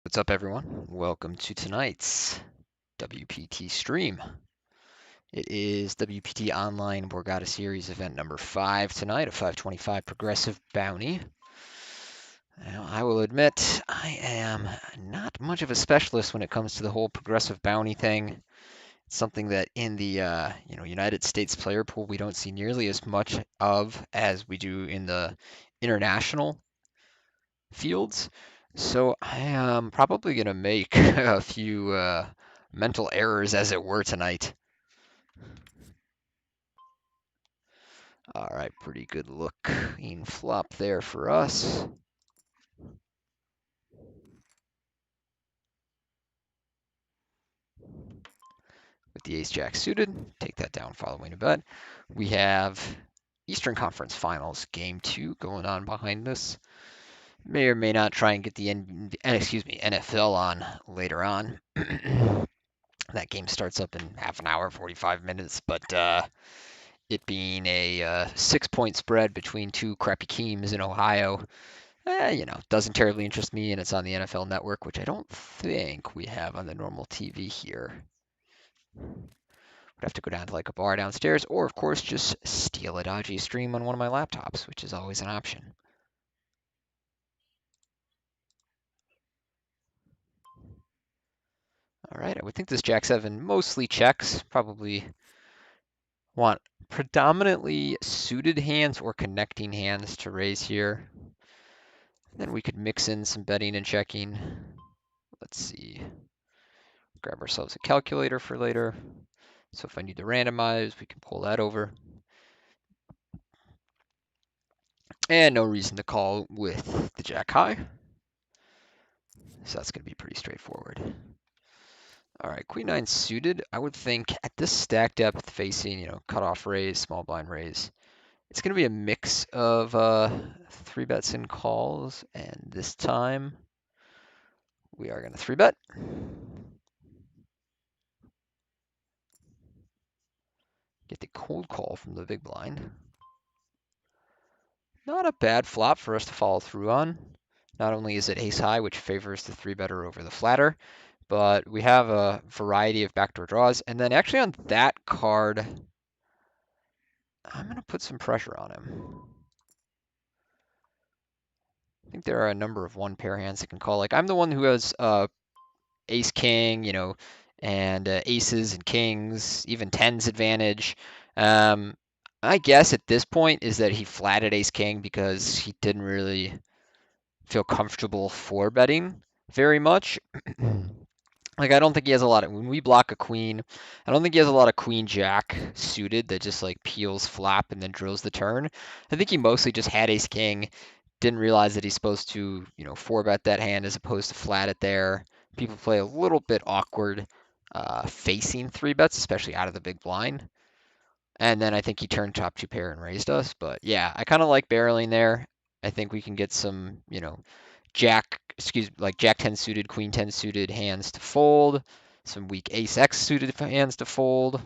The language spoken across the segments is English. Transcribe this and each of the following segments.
What's up, everyone? Welcome to tonight's WPT stream. It is WPT Online Borgata Series event number 5 tonight, a 525 progressive bounty. Now, I will admit, I am not much of a specialist when it comes to the whole progressive bounty thing. It's something that in the United States player pool we don't see nearly as much of as we do in the international fields. So I am probably going to make a few mental errors, as it were, tonight. All right, pretty good looking flop there for us. With the ace-jack suited, take that down following a bet. We have Eastern Conference Finals, Game 2 going on behind this. May or may not try and get the NFL on later on. That game starts up in half an hour, 45 minutes, but it being a 6-point spread between two crappy teams in Ohio, doesn't terribly interest me, and it's on the NFL Network, which I don't think we have on the normal TV here. Would have to go down to like a bar downstairs, or of course just steal a dodgy stream on one of my laptops, which is always an option. All right, I would think this Jack 7 mostly checks, probably want predominantly suited hands or connecting hands to raise here. Then we could mix in some betting and checking. Let's see. Grab ourselves a calculator for later. So if I need to randomize, we can pull that over. And no reason to call with the jack high. So that's going to be pretty straightforward. All right, queen 9 suited. I would think at this stack depth facing, cutoff raise, small blind raise, it's going to be a mix of 3 bets and calls. And this time we are going to 3 bet. Get the cold call from the big blind. Not a bad flop for us to follow through on. Not only is it ace high, which favors the 3-better over the flatter, but we have a variety of backdoor draws. And then actually on that card, I'm going to put some pressure on him. I think there are a number of 1-pair hands that can call. Like I'm the one who has ace king, and aces and kings, even tens advantage. I guess at this point is that he flatted ace king because he didn't really feel comfortable for betting very much. Like I don't think he has a lot of when we block a queen, I don't think he has a lot of queen jack suited that just like peels flop and then drills the turn. I think he mostly just had ace king, didn't realize that he's supposed to, 4-bet that hand as opposed to flat it there. People play a little bit awkward facing 3-bets, especially out of the big blind. And then I think he turned top 2-pair and raised us. But yeah, I kind of like barreling there. I think we can get some, Jack 10 suited, Queen 10 suited hands to fold, some weak Ace X suited hands to fold.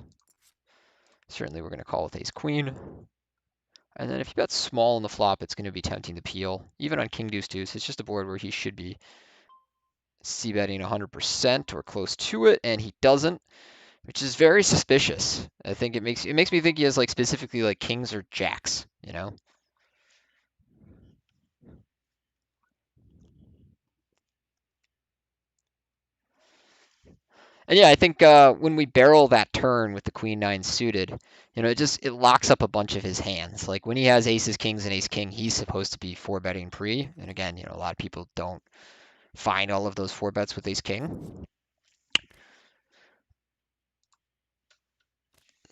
Certainly we're going to call with Ace Queen. And then if you bet small on the flop, it's going to be tempting to peel. Even on King Deuce Deuce, it's just a board where he should be c-betting 100% or close to it, and he doesn't, which is very suspicious. I think it makes me think he has like specifically like kings or jacks, And yeah, I think when we barrel that turn with the queen 9 suited, it locks up a bunch of his hands. Like when he has aces, kings, and ace king, he's supposed to be 4-betting pre. And again, a lot of people don't find all of those 4-bets with ace king.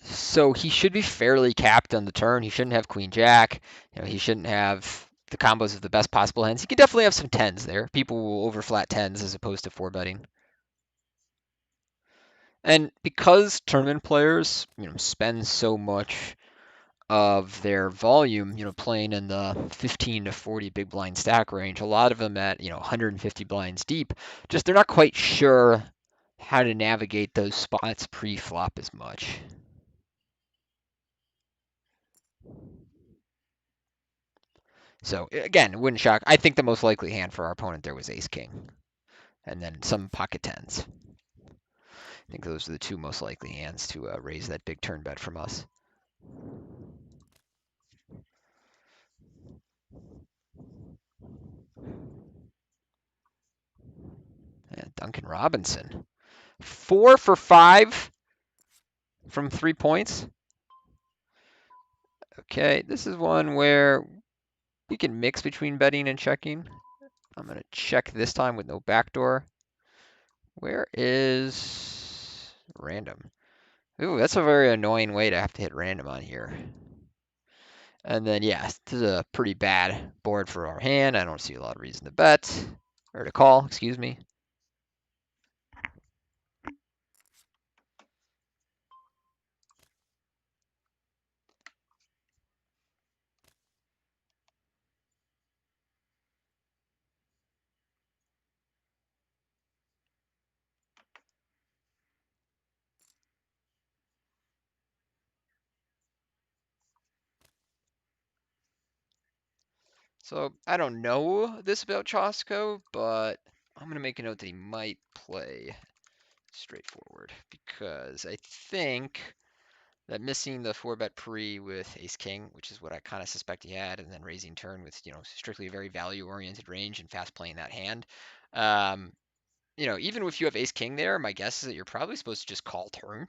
So he should be fairly capped on the turn. He shouldn't have queen jack. He shouldn't have the combos of the best possible hands. He can definitely have some tens there. People will overflat tens as opposed to 4-betting. And because tournament players, spend so much of their volume, playing in the 15 to 40 big blind stack range, a lot of them at, 150 blinds deep, just they're not quite sure how to navigate those spots pre-flop as much. So again, it wouldn't shock. I think the most likely hand for our opponent there was ace king. and then some pocket tens. I think those are the two most likely hands to raise that big turn bet from us. And Duncan Robinson, 4 for 5 from 3 points. Okay, this is one where we can mix between betting and checking. I'm going to check this time with no backdoor. Where is random? Ooh, that's a very annoying way to have to hit random on here. And then, yeah, this is a pretty bad board for our hand. I don't see a lot of reason to bet, or to call, excuse me. So I don't know this about Chosco, but I'm going to make a note that he might play straightforward because I think that missing the 4-bet pre with ace king, which is what I kind of suspect he had, and then raising turn with, strictly a very value oriented range and fast playing that hand. Even if you have ace king there, my guess is that you're probably supposed to just call turn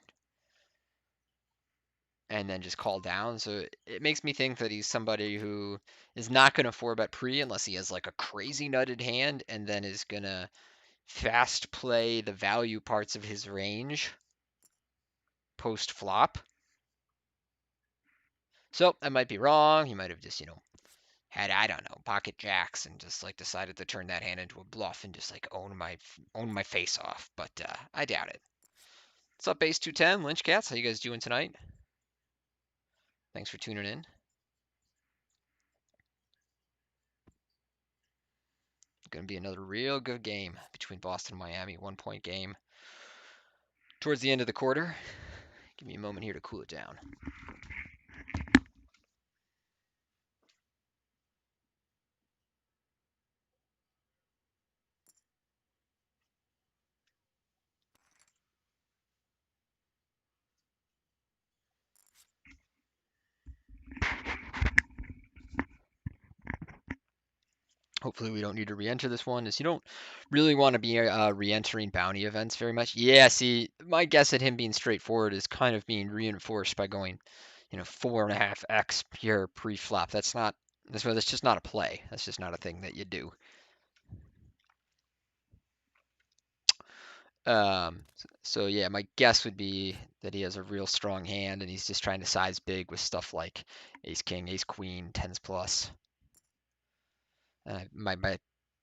and then just call down. So it makes me think that he's somebody who is not going to 4-bet pre unless he has like a crazy nutted hand, and then is going to fast play the value parts of his range post flop. So I might be wrong. He might have just, had, I don't know, pocket jacks and just like decided to turn that hand into a bluff and just like own my face off. But I doubt it. What's up, Base 210, Lynch Cats? How you guys doing tonight? Thanks for tuning in. Going to be another real good game between Boston and Miami. 1-point game towards the end of the quarter. Give me a moment here to cool it down. Hopefully we don't need to re-enter this one, as you don't really want to be re-entering bounty events very much. Yeah, see, my guess at him being straightforward is kind of being reinforced by going, 4.5x pure pre-flop. That's just not a play. That's just not a thing that you do. So yeah, my guess would be that he has a real strong hand and he's just trying to size big with stuff like ace king, ace queen, tens plus. My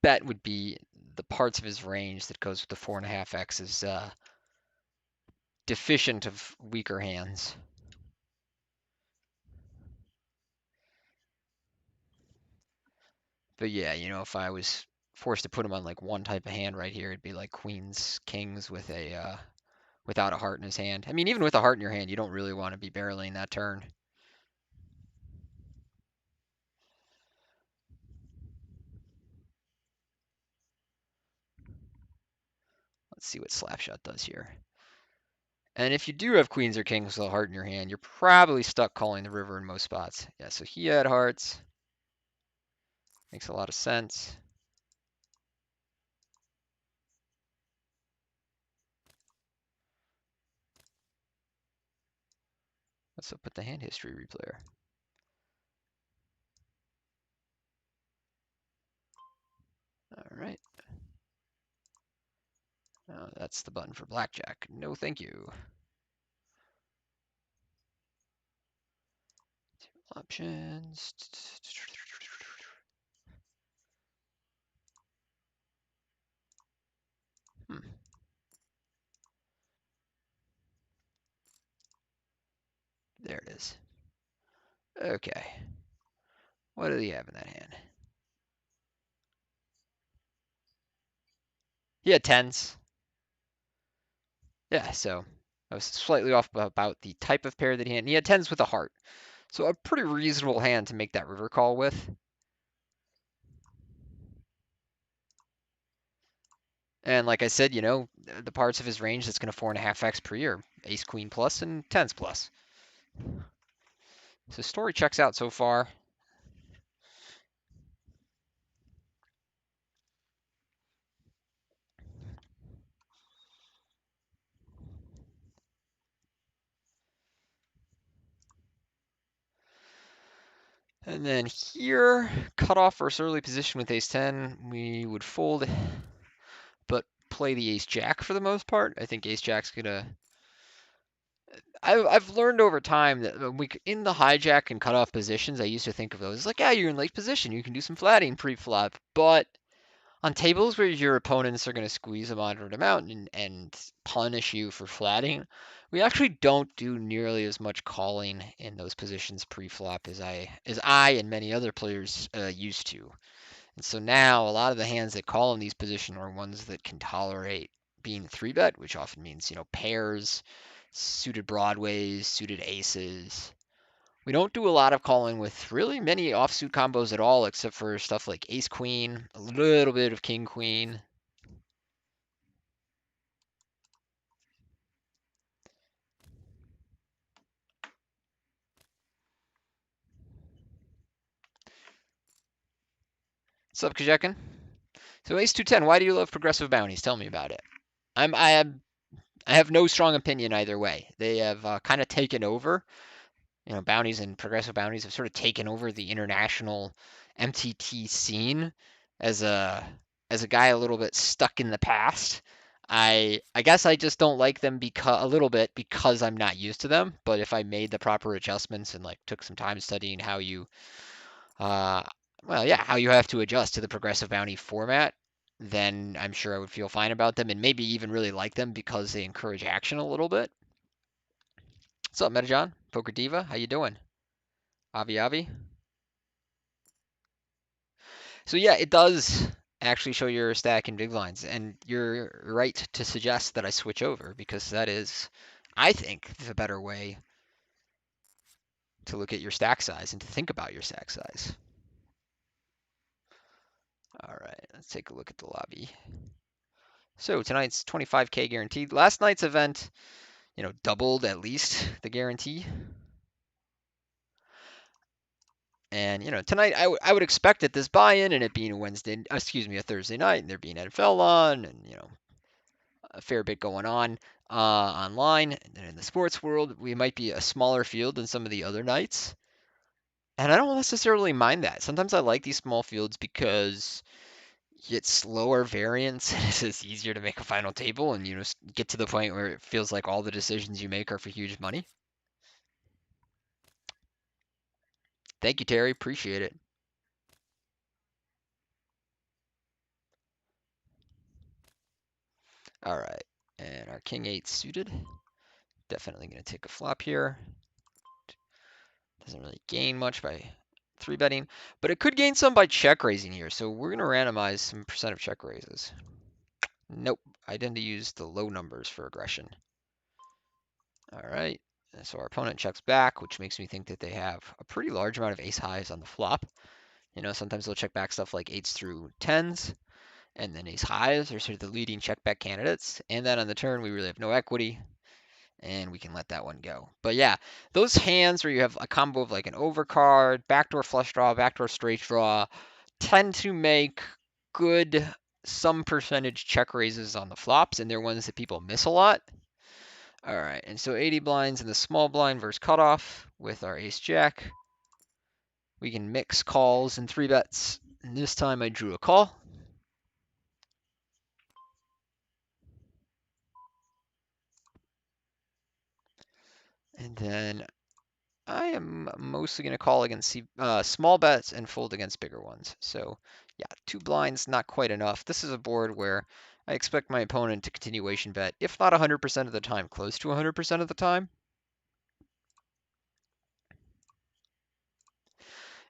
bet would be the parts of his range that goes with the 4.5x is deficient of weaker hands. But yeah, if I was forced to put him on like one type of hand right here, it'd be like queens, kings with a without a heart in his hand. I mean, even with a heart in your hand, you don't really want to be barreling that turn. Let's see what Slapshot does here. And if you do have queens or kings with a heart in your hand, you're probably stuck calling the river in most spots. Yeah, so he had hearts. Makes a lot of sense. Let's put the hand history replayer. All right. That's the button for blackjack. No, thank you. Options. There it is. Okay. What do you have in that hand? He had tens. Yeah, so I was slightly off about the type of pair that he had. He had tens with a heart. So a pretty reasonable hand to make that river call with. And like I said, the parts of his range that's going to 4.5x per year, ace queen plus and tens plus. So story checks out so far. And then here, cutoff versus early position with ace 10, we would fold, but play the ace jack for the most part. I think ace jack's gonna. I've learned over time that in the hijack and cutoff positions, I used to think of those as like, yeah, you're in late position, you can do some flatting pre-flop, but on tables where your opponents are going to squeeze a moderate amount and punish you for flatting, we actually don't do nearly as much calling in those positions pre-flop as I and many other players used to. And so now a lot of the hands that call in these positions are ones that can tolerate being 3-bet, which often means, pairs, suited broadways, suited aces. We don't do a lot of calling with really many offsuit combos at all, except for stuff like ace queen, a little bit of king queen. What's up, Kajekin? So ace 210, why do you love progressive bounties? Tell me about it. I have no strong opinion either way. They have kind of taken over. Bounties and progressive bounties have sort of taken over the international MTT scene as a as a guy a little bit stuck in the past. I guess I just don't like them because a little bit because I'm not used to them. But if I made the proper adjustments and like took some time studying how you uh well yeah how you have to adjust to the progressive bounty format, then I'm sure I would feel fine about them and maybe even really like them because they encourage action a little bit. What's up, Metajon? Poker Diva, how you doing? Avi Avi. So yeah, it does actually show your stack in big blinds, and you're right to suggest that I switch over because that is, I think, the better way to look at your stack size and to think about your stack size. All right, let's take a look at the lobby. So tonight's 25K guaranteed. Last night's event, doubled at least the guarantee. And tonight I would expect that this buy-in and it being a Thursday night, and there being NFL on, and a fair bit going on online and in the sports world. We might be a smaller field than some of the other nights. And I don't necessarily mind that. Sometimes I like these small fields because it's lower variance. It's just easier to make a final table and get to the point where it feels like all the decisions you make are for huge money. Thank you, Terry. Appreciate it. All right. And our king 8 suited. Definitely going to take a flop here. Doesn't really gain much by 3-betting, but it could gain some by check raising here. So we're going to randomize some percent of check raises. Nope, I tend to use the low numbers for aggression. All right, so our opponent checks back, which makes me think that they have a pretty large amount of ace highs on the flop. Sometimes they'll check back stuff like 8s through 10s, and then ace highs are sort of the leading check back candidates. And then on the turn, we really have no equity, and we can let that one go. But yeah, those hands where you have a combo of like an overcard, backdoor flush draw, backdoor straight draw, tend to make good some percentage check raises on the flops, and they're ones that people miss a lot. All right, and so 80 blinds in the small blind versus cutoff with our ace jack. We can mix calls and 3-bets. And this time I drew a call. And then I am mostly going to call against small bets and fold against bigger ones. So yeah, 2 blinds, not quite enough. This is a board where I expect my opponent to continuation bet, if not 100% of the time, close to 100% of the time.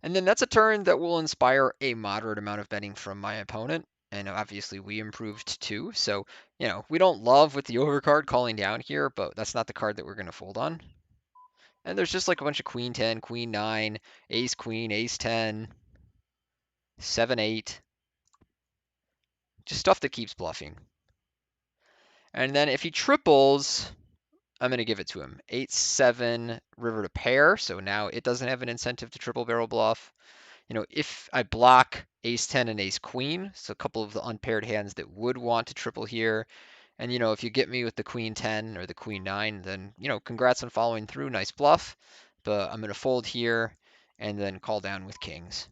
And then that's a turn that will inspire a moderate amount of betting from my opponent. And obviously we improved too. So, we don't love with the overcard calling down here, but that's not the card that we're going to fold on. And there's just like a bunch of queen 10, queen 9, ace queen, ace 10, 7 8. Just stuff that keeps bluffing. And then if he triples, I'm going to give it to him. 8-7 river to pair, so now it doesn't have an incentive to triple barrel bluff. If I block ace 10 and ace queen, so a couple of the unpaired hands that would want to triple here, and if you get me with the queen 10 or the queen 9, then congrats on following through, nice bluff. But I'm going to fold here and then call down with kings.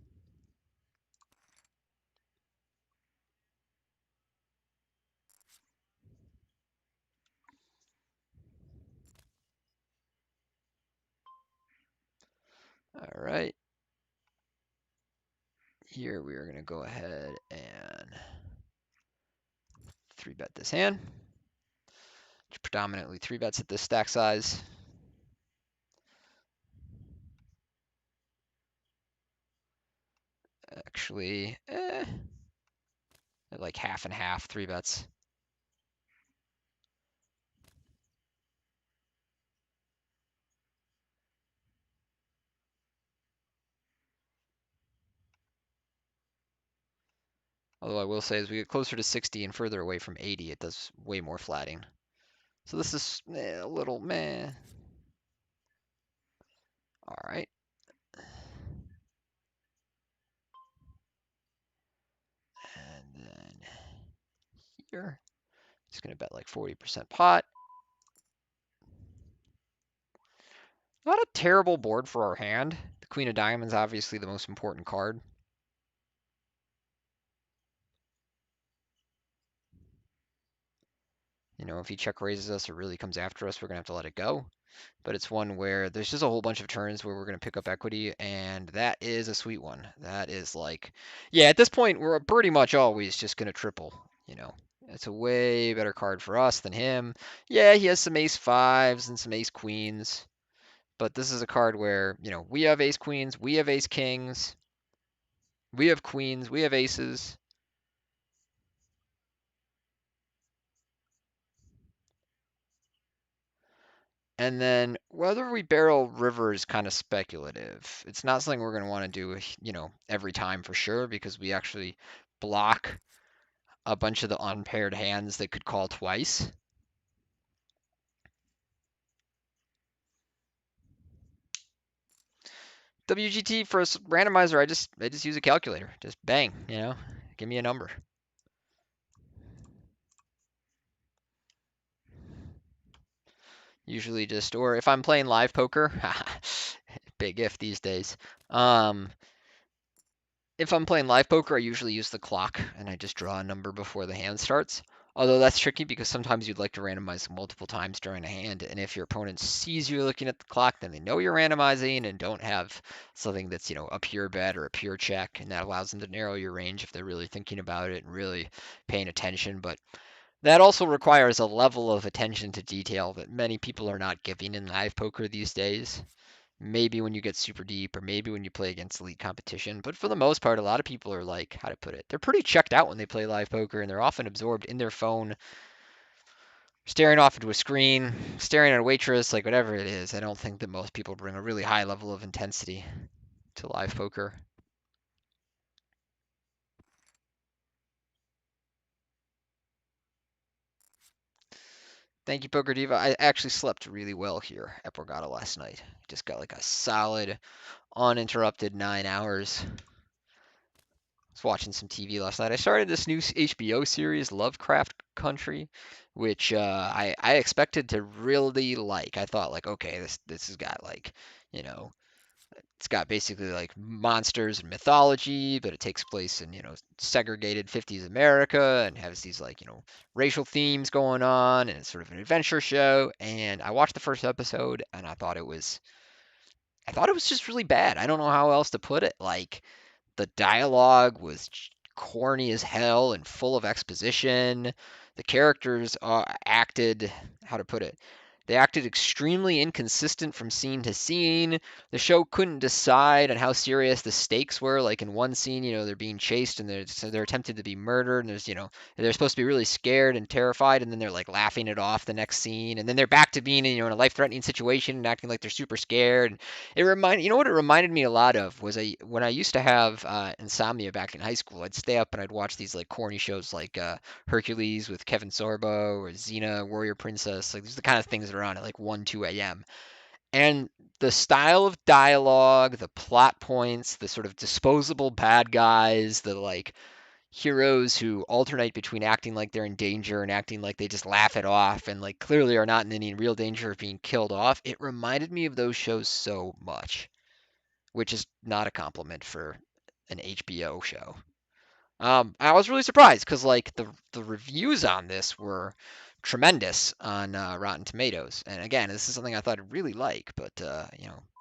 All right. Here we are going to go ahead and 3-bet this hand. Which predominantly 3-bets at this stack size. Actually, like half and half, 3-bets. Although I will say, as we get closer to 60 and further away from 80, it does way more flatting. So this is a little meh. All right. And then here, just going to bet like 40% pot. Not a terrible board for our hand. The Queen of Diamonds, obviously the most important card. If he check raises us or really comes after us, we're going to have to let it go. But it's one where there's just a whole bunch of turns where we're going to pick up equity, and that is a sweet one. That is like, yeah, at this point, we're pretty much always just going to triple. It's a way better card for us than him. Yeah, he has some ace fives and some ace queens, but this is a card where, we have ace queens, we have ace kings, we have queens, we have aces. And then whether we barrel river is kind of speculative. It's not something we're going to want to do, every time for sure, because we actually block a bunch of the unpaired hands that could call twice. WGT for a randomizer, I just use a calculator. Just bang, give me a number. Usually just, or if I'm playing live poker, big if these days. If I'm playing live poker, I usually use the clock and I just draw a number before the hand starts. Although that's tricky because sometimes you'd like to randomize multiple times during a hand, and if your opponent sees you looking at the clock, then they know you're randomizing and don't have something that's, a pure bet or a pure check, and that allows them to narrow your range if they're really thinking about it and really paying attention. But that also requires a level of attention to detail that many people are not giving in live poker these days. Maybe when you get super deep, or maybe when you play against elite competition. But for the most part, a lot of people are like, how to put it, they're pretty checked out when they play live poker, and they're often absorbed in their phone, staring off into a screen, staring at a waitress, like whatever it is. I don't think that most people bring a really high level of intensity to live poker. Thank you, Poker Diva. I actually slept really well here at Borgata last night. Just got like a solid, uninterrupted 9 hours. Was watching some TV last night. I started this new HBO series, Lovecraft Country, which I expected to really like. I thought like, okay, this has got like, you know, it's got basically like monsters and mythology, but it takes place in segregated 50s America and has these like racial themes going on, and it's sort of an adventure show. And I watched the first episode, and I thought it was just really bad. I don't know how else to put it. Like the dialogue was corny as hell and full of exposition. The characters acted, how to put it, They acted extremely inconsistent from scene to scene. The show couldn't decide on how serious the stakes were. Like in one scene, they're being chased and they're attempted to be murdered, and they're supposed to be really scared and terrified, and then they're like laughing it off the next scene, and then they're back to being in a life-threatening situation and acting like they're super scared. And what it reminded me a lot of was when I used to have insomnia back in high school. I'd stay up and I'd watch these like corny shows like Hercules with Kevin Sorbo or Xena Warrior Princess. Like these are the kind of things that are on at like 1, 2 a.m. And the style of dialogue, the plot points, the sort of disposable bad guys, the like heroes who alternate between acting like they're in danger and acting like they just laugh it off and like clearly are not in any real danger of being killed off. It reminded me of those shows so much, which is not a compliment for an HBO show. I was really surprised because like the reviews on this were tremendous on Rotten Tomatoes, and again, this is something I thought I'd really like, but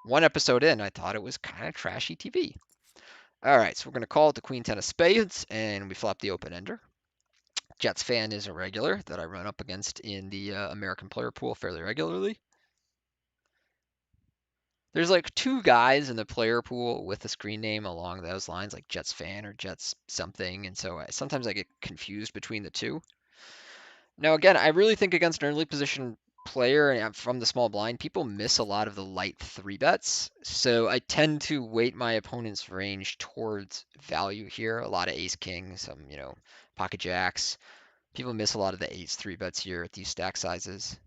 one episode in, I thought it was kind of trashy TV. All right, so we're gonna call it the Queen Ten of Spades, and we flop the open ender. Jets fan is a regular that I run up against in the American player pool fairly regularly. There's like two guys in the player pool with a screen name along those lines, like Jets fan or Jets something, and so sometimes I get confused between the two. Now, again, I really think against an early position player and from the small blind, people miss a lot of the light three bets. So I tend to weight my opponent's range towards value here. A lot of ace king, some, pocket jacks. People miss a lot of the ace three bets here at these stack sizes.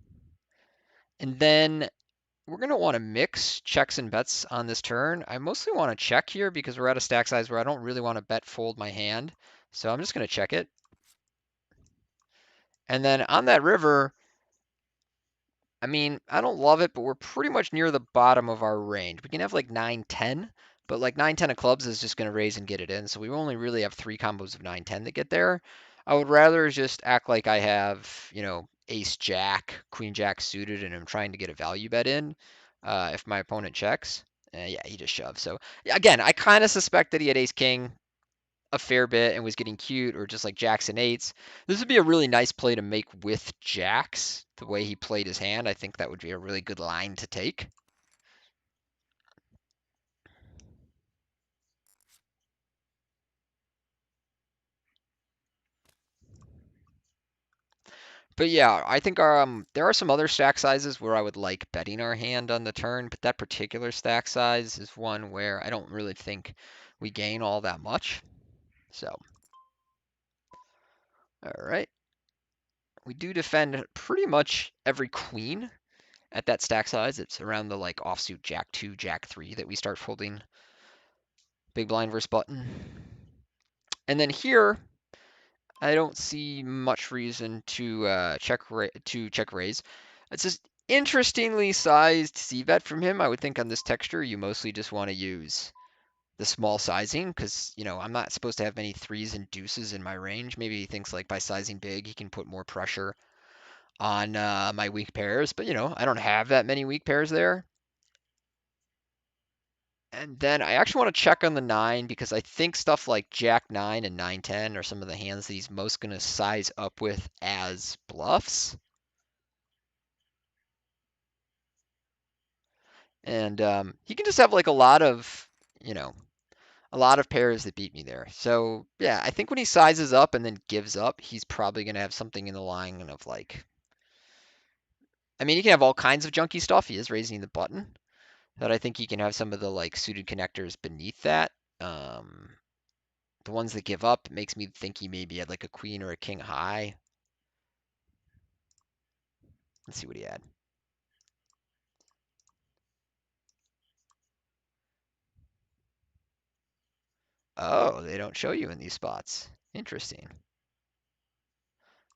And then we're going to want to mix checks and bets on this turn. I mostly want to check here because we're at a stack size where I don't really want to bet fold my hand. So I'm just going to check it. And then on that river, I mean, I don't love it, but we're pretty much near the bottom of our range. We can have like 9-10, but like 9-10 of clubs is just going to raise and get it in. So we only really have three combos of 9-10 that get there. I would rather just act like I have, ace jack, queen jack suited, and I'm trying to get a value bet in if my opponent checks. Yeah, he just shoved. So again, I kind of suspect that he had ace king a fair bit and was getting cute, or just like jacks and eights. This would be a really nice play to make with jacks. The way he played his hand, I think that would be a really good line to take. But yeah, I think there are some other stack sizes where I would like betting our hand on the turn, but that particular stack size is one where I don't really think we gain all that much. So, all right. We do defend pretty much every queen at that stack size. It's around the like offsuit jack 2, jack 3 that we start folding big blind versus button. And then here, I don't see much reason to check raise. It's just interestingly sized c-bet from him. I would think on this texture, you mostly just want to use the small sizing because, I'm not supposed to have many threes and deuces in my range. Maybe he thinks like by sizing big, he can put more pressure on my weak pairs. But, I don't have that many weak pairs there. And then I actually want to check on the 9 because I think stuff like Jack 9 and 9-10 are some of the hands that he's most going to size up with as bluffs. And he can just have like a lot of pairs that beat me there. So yeah, I think when he sizes up and then gives up, he's probably going to have something in the line of like, I mean, he can have all kinds of junky stuff. He is raising the button, but I think he can have some of the like suited connectors beneath that. Um, The ones that give up makes me think he maybe had like a queen or a king high. Let's see what he had. Oh, they don't show you in these spots. Interesting.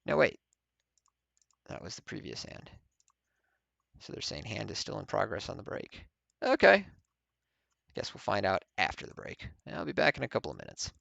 No, wait. That was the previous hand. So they're saying hand is still in progress on the break. Okay. Guess we'll find out after the break. I'll be back in a couple of minutes.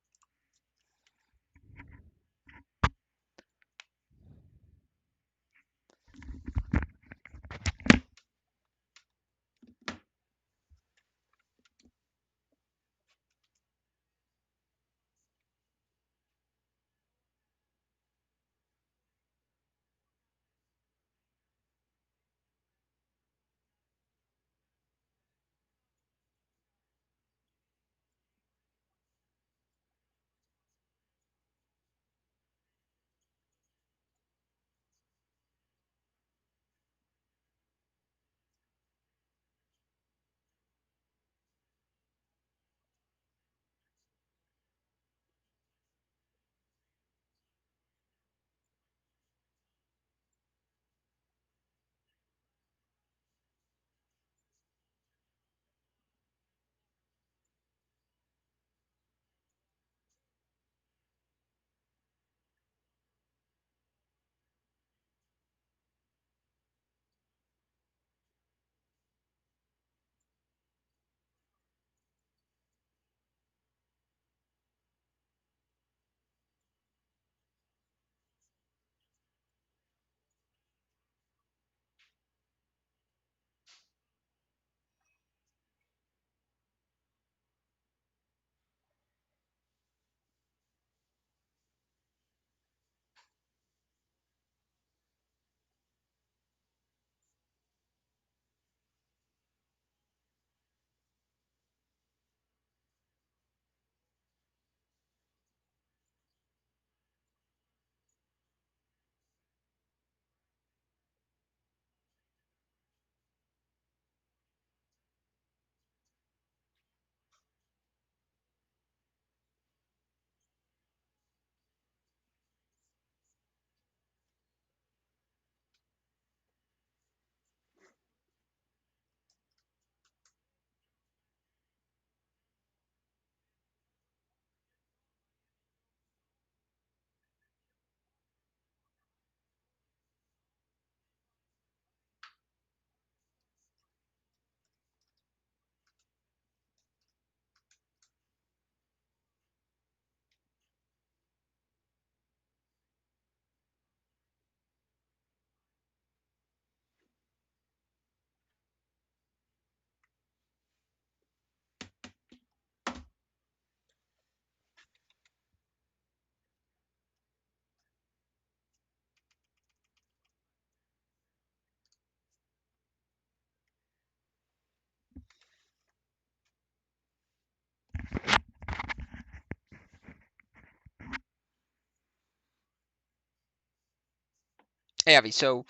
Hey, Avi, so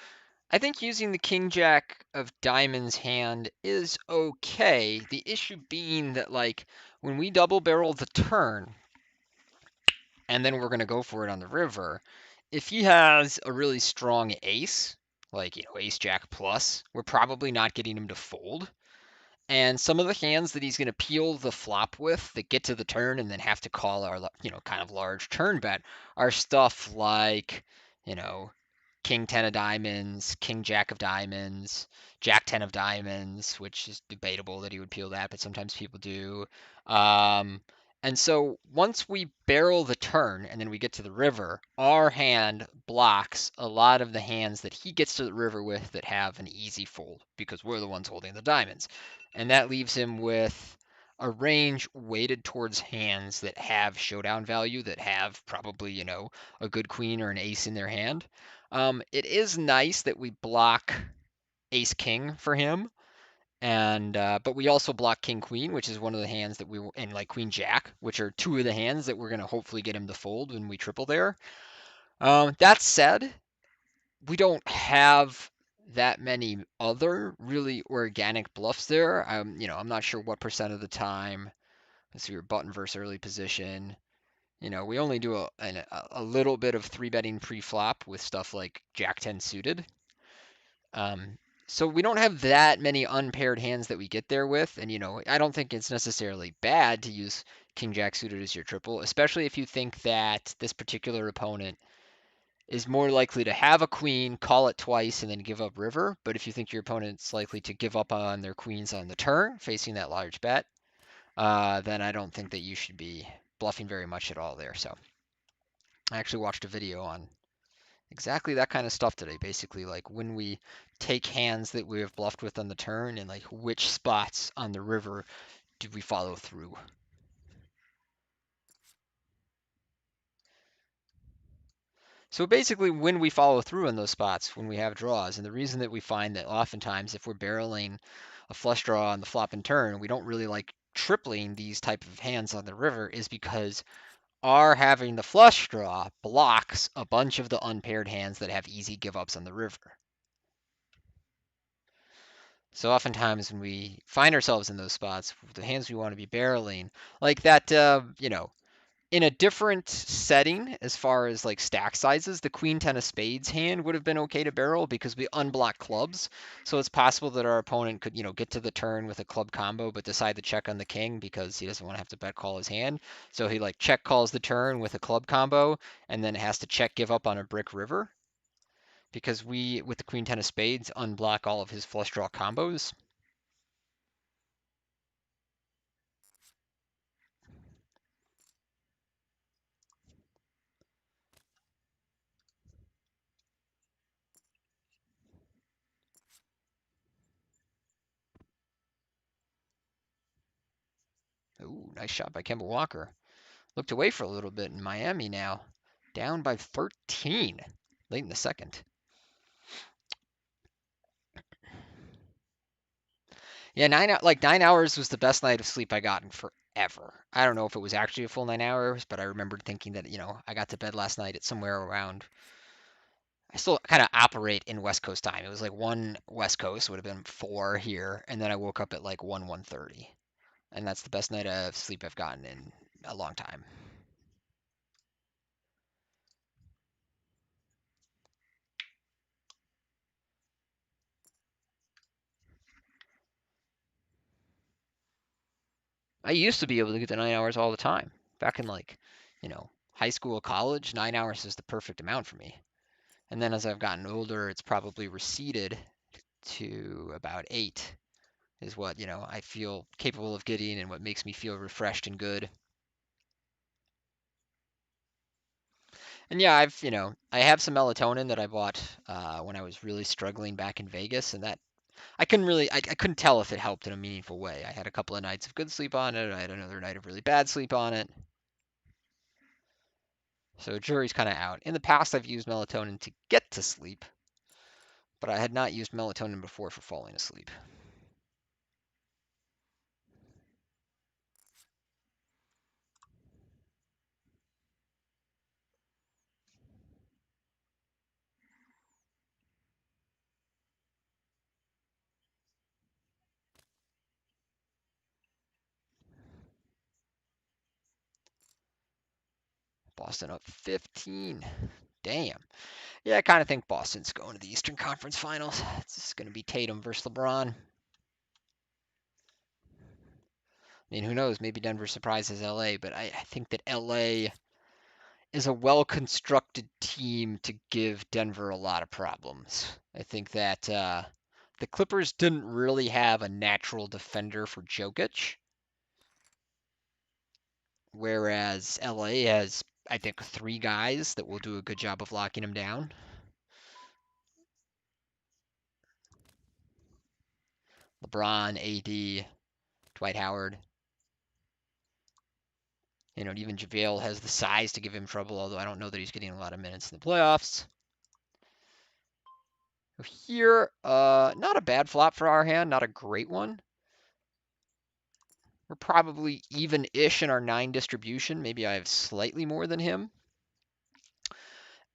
I think using the King Jack of Diamonds hand is okay. The issue being that, like, when we double barrel the turn and then we're going to go for it on the river, if he has a really strong ace, like, ace jack plus, we're probably not getting him to fold. And some of the hands that he's going to peel the flop with that get to the turn and then have to call our, kind of large turn bet are stuff like, you know, King 10 of diamonds, King Jack of diamonds, Jack 10 of diamonds, which is debatable that he would peel that, but sometimes people do. Um, and so once we barrel the turn and then we get to the river, our hand blocks a lot of the hands that he gets to the river with that have an easy fold because we're the ones holding the diamonds. And that leaves him with a range weighted towards hands that have showdown value, that have probably, a good queen or an ace in their hand. It is nice that we block ace king for him, and but we also block king queen, which is one of the hands that and like queen jack, which are two of the hands that we're gonna hopefully get him to fold when we triple there. That said, we don't have that many other really organic bluffs there. I'm not sure what percent of the time. Let's see your button versus early position. We only do a little bit of three betting pre-flop with stuff like Jack 10 suited. Um, so we don't have that many unpaired hands that we get there with, and I don't think it's necessarily bad to use King Jack suited as your triple, especially if you think that this particular opponent is more likely to have a queen, call it twice, and then give up river. But if you think your opponent's likely to give up on their queens on the turn, facing that large bet, then I don't think that you should be bluffing very much at all there. So I actually watched a video on exactly that kind of stuff today. Basically, like when we take hands that we have bluffed with on the turn and like which spots on the river do we follow through. So basically, when we follow through in those spots, when we have draws, and the reason that we find that oftentimes if we're barreling a flush draw on the flop and turn, we don't really like tripling these type of hands on the river is because our having the flush draw blocks a bunch of the unpaired hands that have easy give ups on the river. So oftentimes when we find ourselves in those spots, the hands we want to be barreling, like that, in a different setting as far as like stack sizes, the queen 10 of spades hand would have been okay to barrel because we unblock clubs. So it's possible that our opponent could, get to the turn with a club combo, but decide to check on the king because he doesn't want to have to bet call his hand. So he like check calls the turn with a club combo and then has to check give up on a brick river because we, with the queen 10 of spades, unblock all of his flush draw combos. Ooh, nice shot by Kemba Walker. Looked away for a little bit in Miami now. Down by 13 late in the second. Yeah, 9 hours was the best night of sleep I got in forever. I don't know if it was actually a full 9 hours, but I remembered thinking that, I got to bed last night at somewhere around. I still kind of operate in West Coast time. It was like 1 West Coast, would have been 4 here, and then I woke up at like 1:30. And that's the best night of sleep I've gotten in a long time. I used to be able to get to 9 hours all the time. Back in like, high school, college, 9 hours is the perfect amount for me. And then as I've gotten older, it's probably receded to about 8 is what, I feel capable of getting and what makes me feel refreshed and good. And yeah, I have some melatonin that I bought when I was really struggling back in Vegas, and that I couldn't tell if it helped in a meaningful way. I had a couple of nights of good sleep on it. I had another night of really bad sleep on it. So jury's kind of out. In the past, I've used melatonin to get to sleep, but I had not used melatonin before for falling asleep. Boston up 15. Damn. Yeah, I kind of think Boston's going to the Eastern Conference Finals. It's just going to be Tatum versus LeBron. I mean, who knows? Maybe Denver surprises LA, but I think that LA is a well-constructed team to give Denver a lot of problems. I think that the Clippers didn't really have a natural defender for Jokic, whereas LA has, I think, 3 guys that will do a good job of locking him down. LeBron, AD, Dwight Howard. Even JaVale has the size to give him trouble, although I don't know that he's getting a lot of minutes in the playoffs. Here, not a bad flop for our hand, not a great one. We're probably even-ish in our 9 distribution. Maybe I have slightly more than him.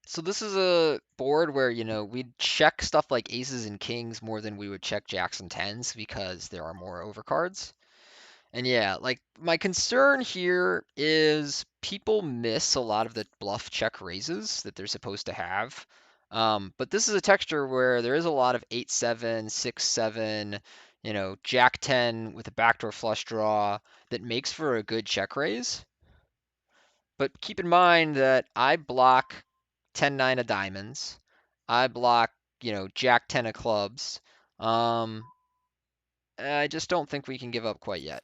So this is a board where, we'd check stuff like aces and kings more than we would check jacks and tens because there are more overcards. And yeah, like my concern here is people miss a lot of the bluff check raises that they're supposed to have. But this is a texture where there is a lot of 8-7, 6-7, jack 10 with a backdoor flush draw that makes for a good check raise. But keep in mind that I block 10-9 of diamonds. I block, jack 10 of clubs. I just don't think we can give up quite yet.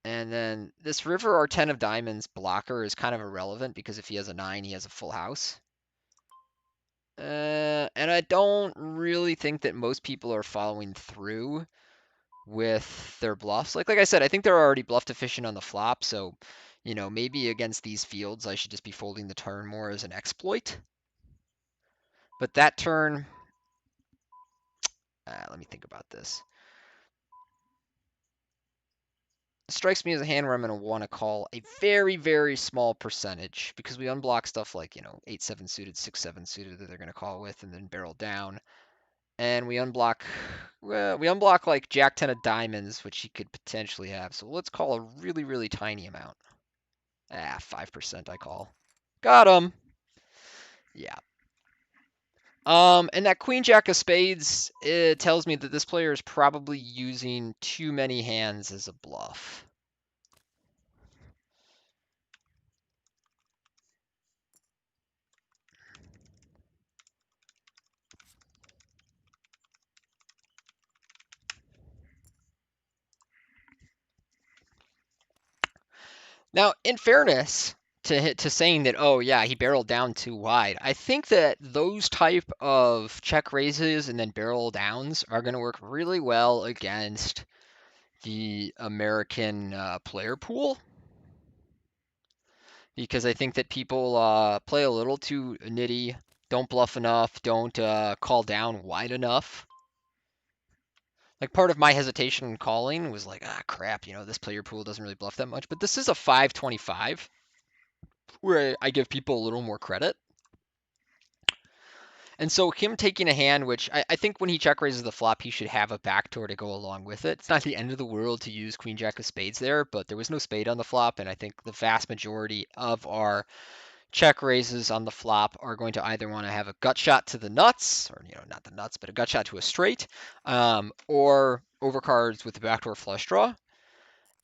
And then this river or 10 of diamonds blocker is kind of irrelevant because if he has a 9, he has a full house. And I don't really think that most people are following through with their bluffs. Like I said, I think they're already bluff deficient on the flop, so maybe against these fields I should just be folding the turn more as an exploit. But that turn, let me think about this. It strikes me as a hand where I'm going to want to call a very, very small percentage because we unblock stuff like, 8-7 suited, 6-7 suited that they're going to call with and then barrel down. And we unblock like jack 10 of diamonds, which he could potentially have. So let's call a really, really tiny amount. 5% I call. Got him. Yeah. And that queen jack of spades, it tells me that this player is probably using too many hands as a bluff. Now, in fairness to saying that, oh yeah, he barreled down too wide, I think that those type of check raises and then barrel downs are going to work really well against the American player pool. Because I think that people play a little too nitty, don't bluff enough, don't call down wide enough. Like part of my hesitation in calling was like, crap, this player pool doesn't really bluff that much. But this is a 525 where I give people a little more credit. And so him taking a hand, which I think when he check raises the flop, he should have a backdoor to go along with it. It's not the end of the world to use queen jack of spades there, but there was no spade on the flop, and I think the vast majority of our check raises on the flop are going to either want to have a gut shot to the nuts, or not the nuts, but a gut shot to a straight, or overcards with the backdoor flush draw.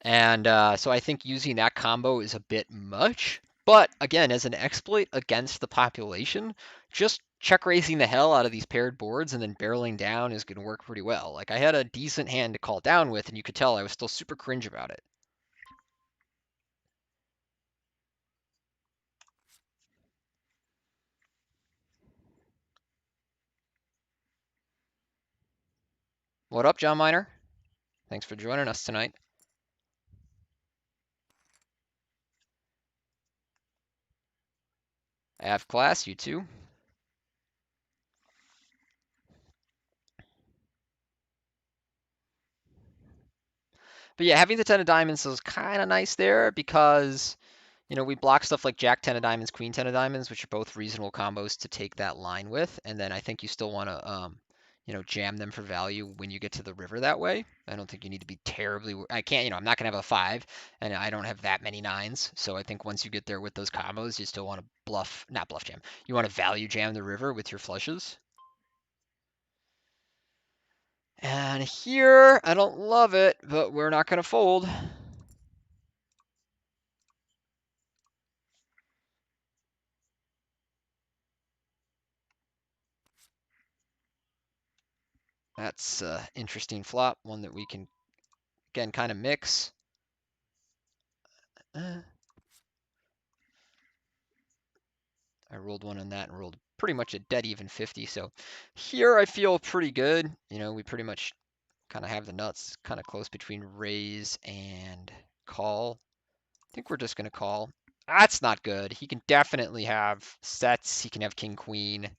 And so I think using that combo is a bit much. But again, as an exploit against the population, just check raising the hell out of these paired boards and then barreling down is going to work pretty well. Like I had a decent hand to call down with, and you could tell I was still super cringe about it. What up, John Miner? Thanks for joining us tonight. Av class, you too. But yeah, having the 10 of diamonds is kind of nice there because, we block stuff like jack 10 of diamonds, queen 10 of diamonds, which are both reasonable combos to take that line with. And then I think you still want to, jam them for value when you get to the river that way. I don't think you need to be terribly. I can't, I'm not gonna have a five, and I don't have that many nines. So I think once you get there with those combos, you still want to bluff, not bluff jam. You want to value jam the river with your flushes. And here, I don't love it, but we're not gonna fold. That's interesting flop, one that we can, again, kind of mix. I rolled one on that and rolled pretty much a dead even 50. So here I feel pretty good. We pretty much kind of have the nuts kind of close between raise and call. I think we're just going to call. That's not good. He can definitely have sets. He can have king, queen.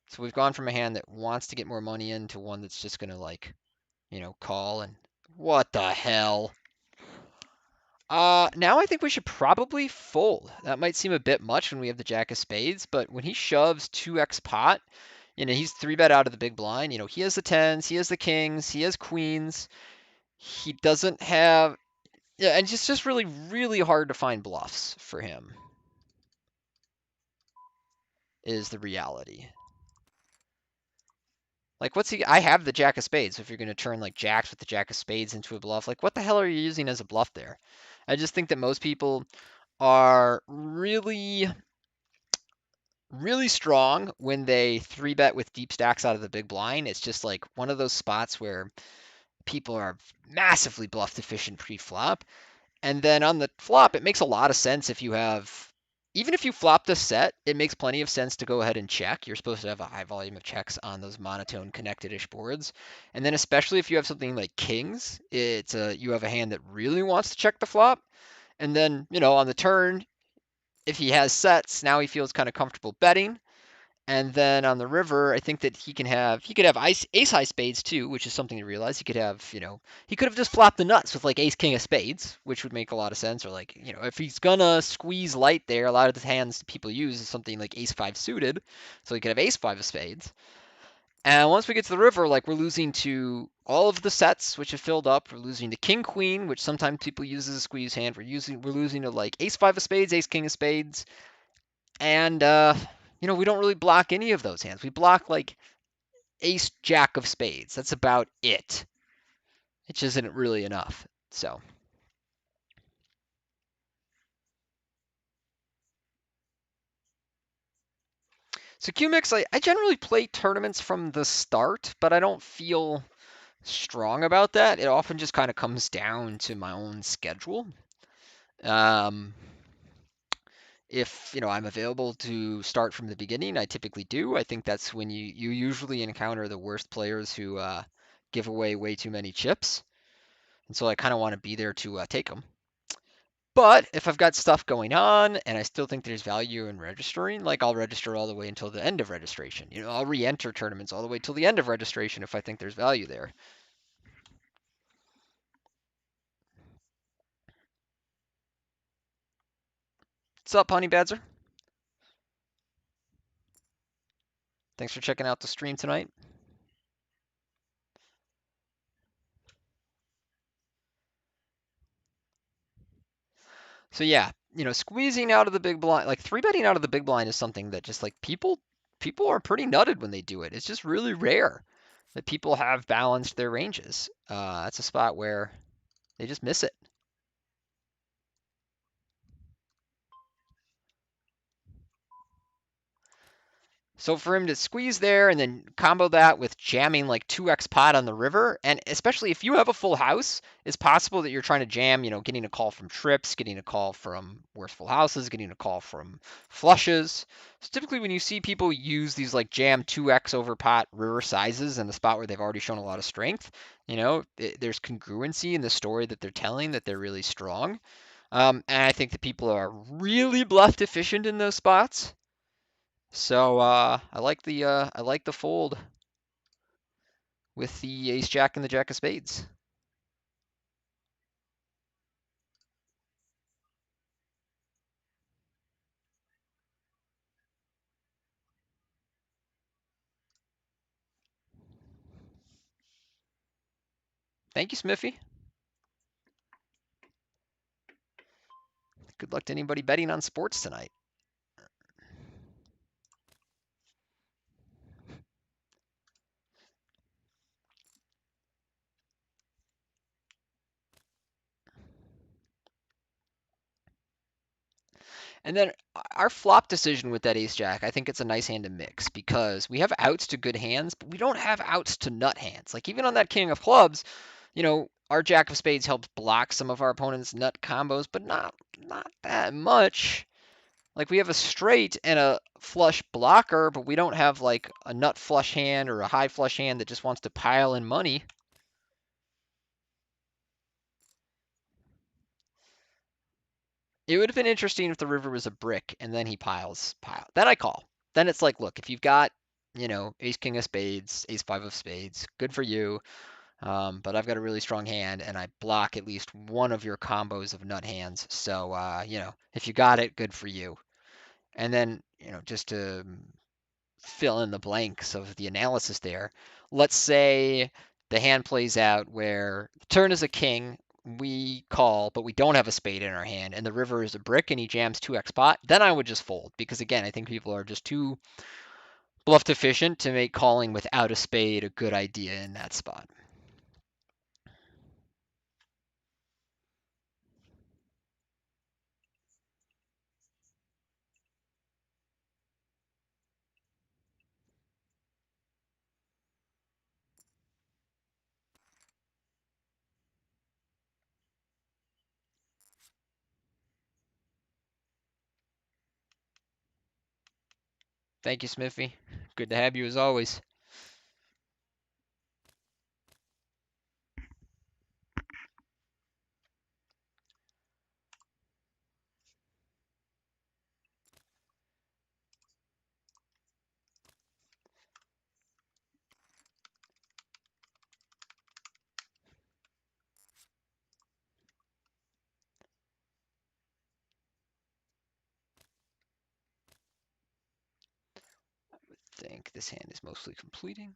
So we've gone from a hand that wants to get more money in to one that's just going to call. And what the hell? Now I think we should probably fold. That might seem a bit much when we have the jack of spades, but when he shoves 2x pot, he's 3-bet out of the big blind. He has the tens, he has the kings, he has queens. He doesn't have, yeah, and it's just really, really hard to find bluffs for him, is the reality. Like, I have the jack of spades, so if you're going to turn like jacks with the jack of spades into a bluff, like what the hell are you using as a bluff there? I just think that most people are really, really strong when they 3-bet with deep stacks out of the big blind. It's just like one of those spots where people are massively bluff deficient pre-flop. And then on the flop, it makes a lot of sense if you have, even if you flop the set, it makes plenty of sense to go ahead and check. You're supposed to have a high volume of checks on those monotone connected-ish boards. And then especially if you have something like kings, you have a hand that really wants to check the flop. And then, on the turn, if he has sets, now he feels kind of comfortable betting. And then on the river, I think that he could have ace high spades too, which is something to realize. He could have, he could have just flopped the nuts with like ace king of spades, which would make a lot of sense. Or like, if he's gonna squeeze light there, a lot of the hands people use is something like ace five suited, so he could have ace five of spades. And once we get to the river, like we're losing to all of the sets which have filled up. We're losing to king queen, which sometimes people use as a squeeze hand. We're losing to like ace five of spades, ace king of spades. And we don't really block any of those hands. We block like ace jack of spades. That's about it. It just isn't really enough. So QMix, I generally play tournaments from the start, but I don't feel strong about that. It often just kind of comes down to my own schedule. Um, if I'm available to start from the beginning, I typically do. I think that's when you usually encounter the worst players who give away way too many chips. And so I kind of want to be there to take them. But if I've got stuff going on and I still think there's value in registering, like I'll register all the way until the end of registration. I'll re-enter tournaments all the way till the end of registration if I think there's value there. What's up, Honey Badger? Thanks for checking out the stream tonight. So yeah, squeezing out of the big blind, like 3-betting out of the big blind is something that just like people are pretty nutted when they do it. It's just really rare that people have balanced their ranges. That's a spot where they just miss it. So for him to squeeze there and then combo that with jamming like 2x pot on the river, and especially if you have a full house, it's possible that you're trying to jam, getting a call from trips, getting a call from worse full houses, getting a call from flushes. So typically when you see people use these like jam 2x over pot river sizes in the spot where they've already shown a lot of strength, there's congruency in the story that they're telling that they're really strong. And I think that people are really bluff deficient in those spots. So I like the fold with the ace jack and the jack of spades. Thank you, Smithy. Good luck to anybody betting on sports tonight. And then our flop decision with that ace jack, I think it's a nice hand to mix because we have outs to good hands, but we don't have outs to nut hands. Like even on that king of clubs, our jack of spades helps block some of our opponent's nut combos, but not that much. Like we have a straight and a flush blocker, but we don't have like a nut flush hand or a high flush hand that just wants to pile in money. It would have been interesting if the river was a brick and then he pile. Then I call. Then it's like, look, if you've got, ace king of spades, ace five of spades, good for you. But I've got a really strong hand and I block at least one of your combos of nut hands. So, if you got it, good for you. And then, just to fill in the blanks of the analysis there, let's say the hand plays out where the turn is a king, we call, but we don't have a spade in our hand, and the river is a brick and he jams 2x pot, then I would just fold because, again, I think people are just too bluff deficient to make calling without a spade a good idea in that spot. Thank you, Smithy. Good to have you as always. I think this hand is mostly completing.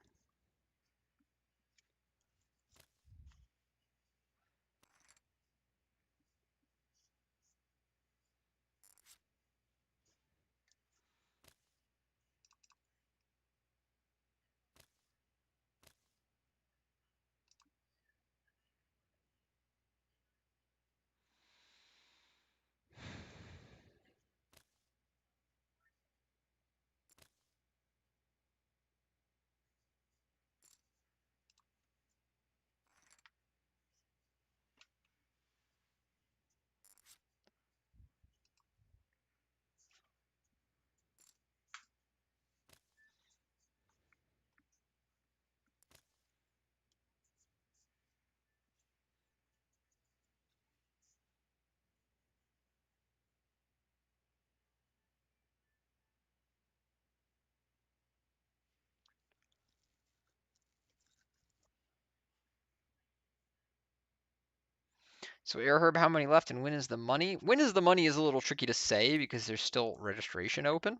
So Air Herb, how many left and when is the money? When is the money is a little tricky to say because there's still registration open.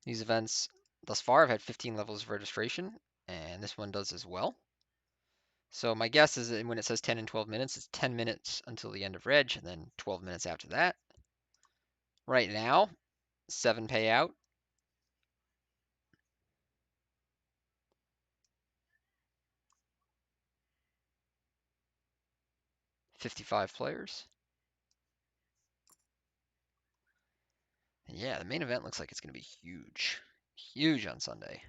These events thus far have had 15 levels of registration, and this one does as well. So my guess is that when it says 10 and 12 minutes, it's 10 minutes until the end of reg, and then 12 minutes after that. Right now, 7 payout. 55 players. And yeah, the main event looks like it's going to be huge. Huge on Sunday.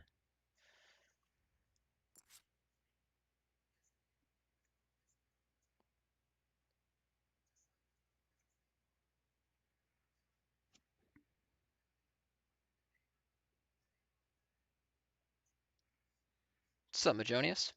What's up, Majonius?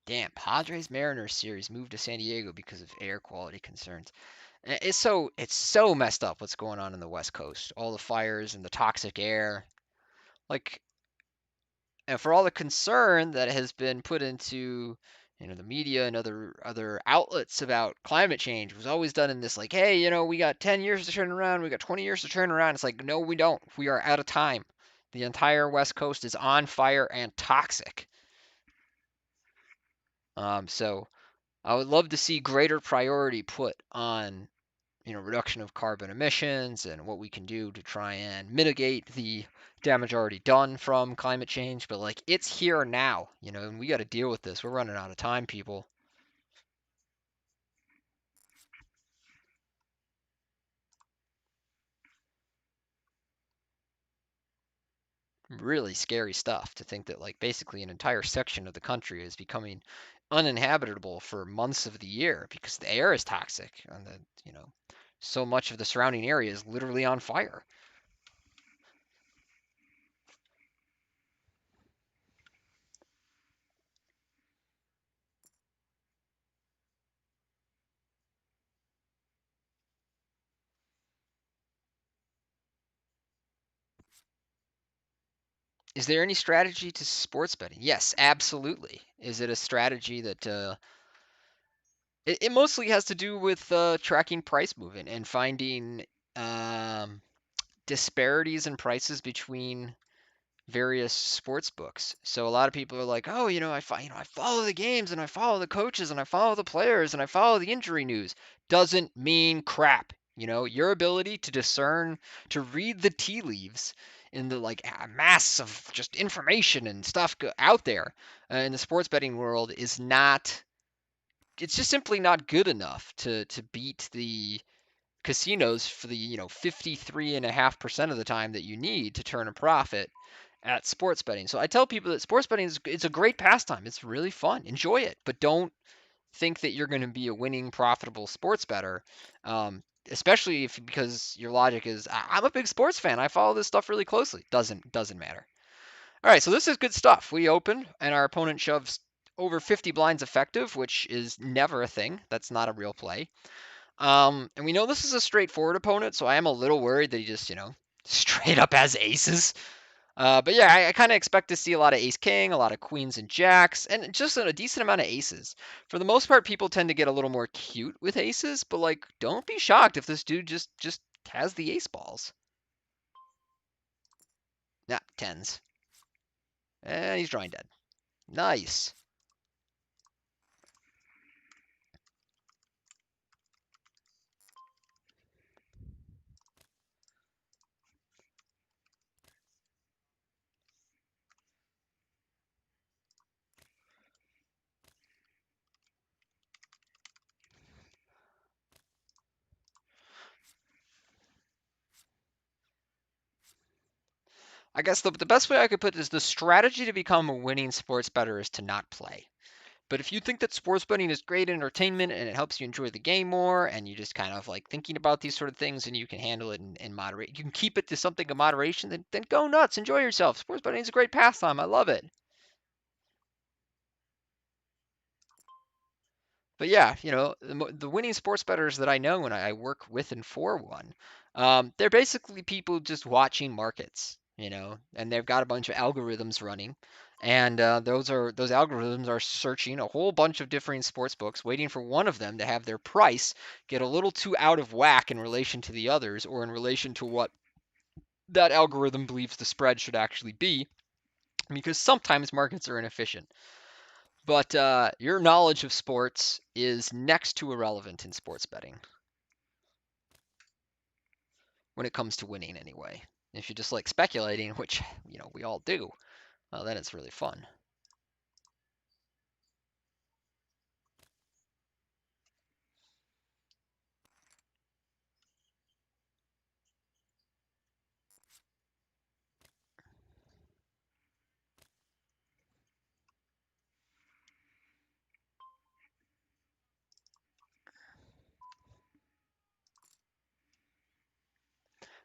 Damn, Padres Mariners series moved to San Diego because of air quality concerns. It's so messed up what's going on in the West Coast. All the fires and the toxic air. Like, and for all the concern that has been put into the media and other outlets about climate change, was always done in this like, hey, we got 10 years to turn around, we got 20 years to turn around. It's like, no, we don't. We are out of time. The entire West Coast is on fire and toxic. So I would love to see greater priority put on reduction of carbon emissions and what we can do to try and mitigate the damage already done from climate change. But like, it's here now, and we got to deal with this. We're running out of time, people. Really scary stuff to think that like basically an entire section of the country is becoming uninhabitable for months of the year because the air is toxic and so much of the surrounding area is literally on fire. Is there any strategy to sports betting? Yes, absolutely. Is it a strategy that it mostly has to do with tracking price movement and finding um, disparities in prices between various sports books. So a lot of people are like, "Oh, I follow the games and I follow the coaches and I follow the players and I follow the injury news." Doesn't mean crap. Your ability to discern, to read the tea leaves in the like mass of just information and stuff out there in the sports betting world is not. It's just simply not good enough to beat the casinos for the 53.5% of the time that you need to turn a profit at sports betting. So I tell people that sports betting is it's a great pastime. It's really fun. Enjoy it, but don't think that you're going to be a winning, profitable sports bettor. Especially if because your logic is I'm a big sports fan. I follow this stuff really closely. Doesn't matter. All right, so this is good stuff. We open and our opponent shoves over 50 blinds effective, which is never a thing. That's not a real play. And we know this is a straightforward opponent, so I am a little worried that he just, straight up has aces. But yeah, I kind of expect to see a lot of ace king, a lot of queens and jacks, and just a decent amount of aces. For the most part, people tend to get a little more cute with aces, but like, don't be shocked if this dude just has the ace balls. Nah, tens. And he's drawing dead. Nice. I guess the best way I could put it is the strategy to become a winning sports bettor is to not play. But if you think that sports betting is great entertainment and it helps you enjoy the game more, and you just kind of like thinking about these sort of things and you can handle it in moderate, you can keep it to something of moderation, then go nuts, enjoy yourself. Sports betting is a great pastime. I love it. But yeah, the winning sports bettors that I know and I work with and for one, they're basically people just watching markets, and they've got a bunch of algorithms running, and those algorithms are searching a whole bunch of different sports books, waiting for one of them to have their price get a little too out of whack in relation to the others or in relation to what that algorithm believes the spread should actually be, because sometimes markets are inefficient. But your knowledge of sports is next to irrelevant in sports betting when it comes to winning, anyway. If you just like speculating, which we all do, well, then it's really fun.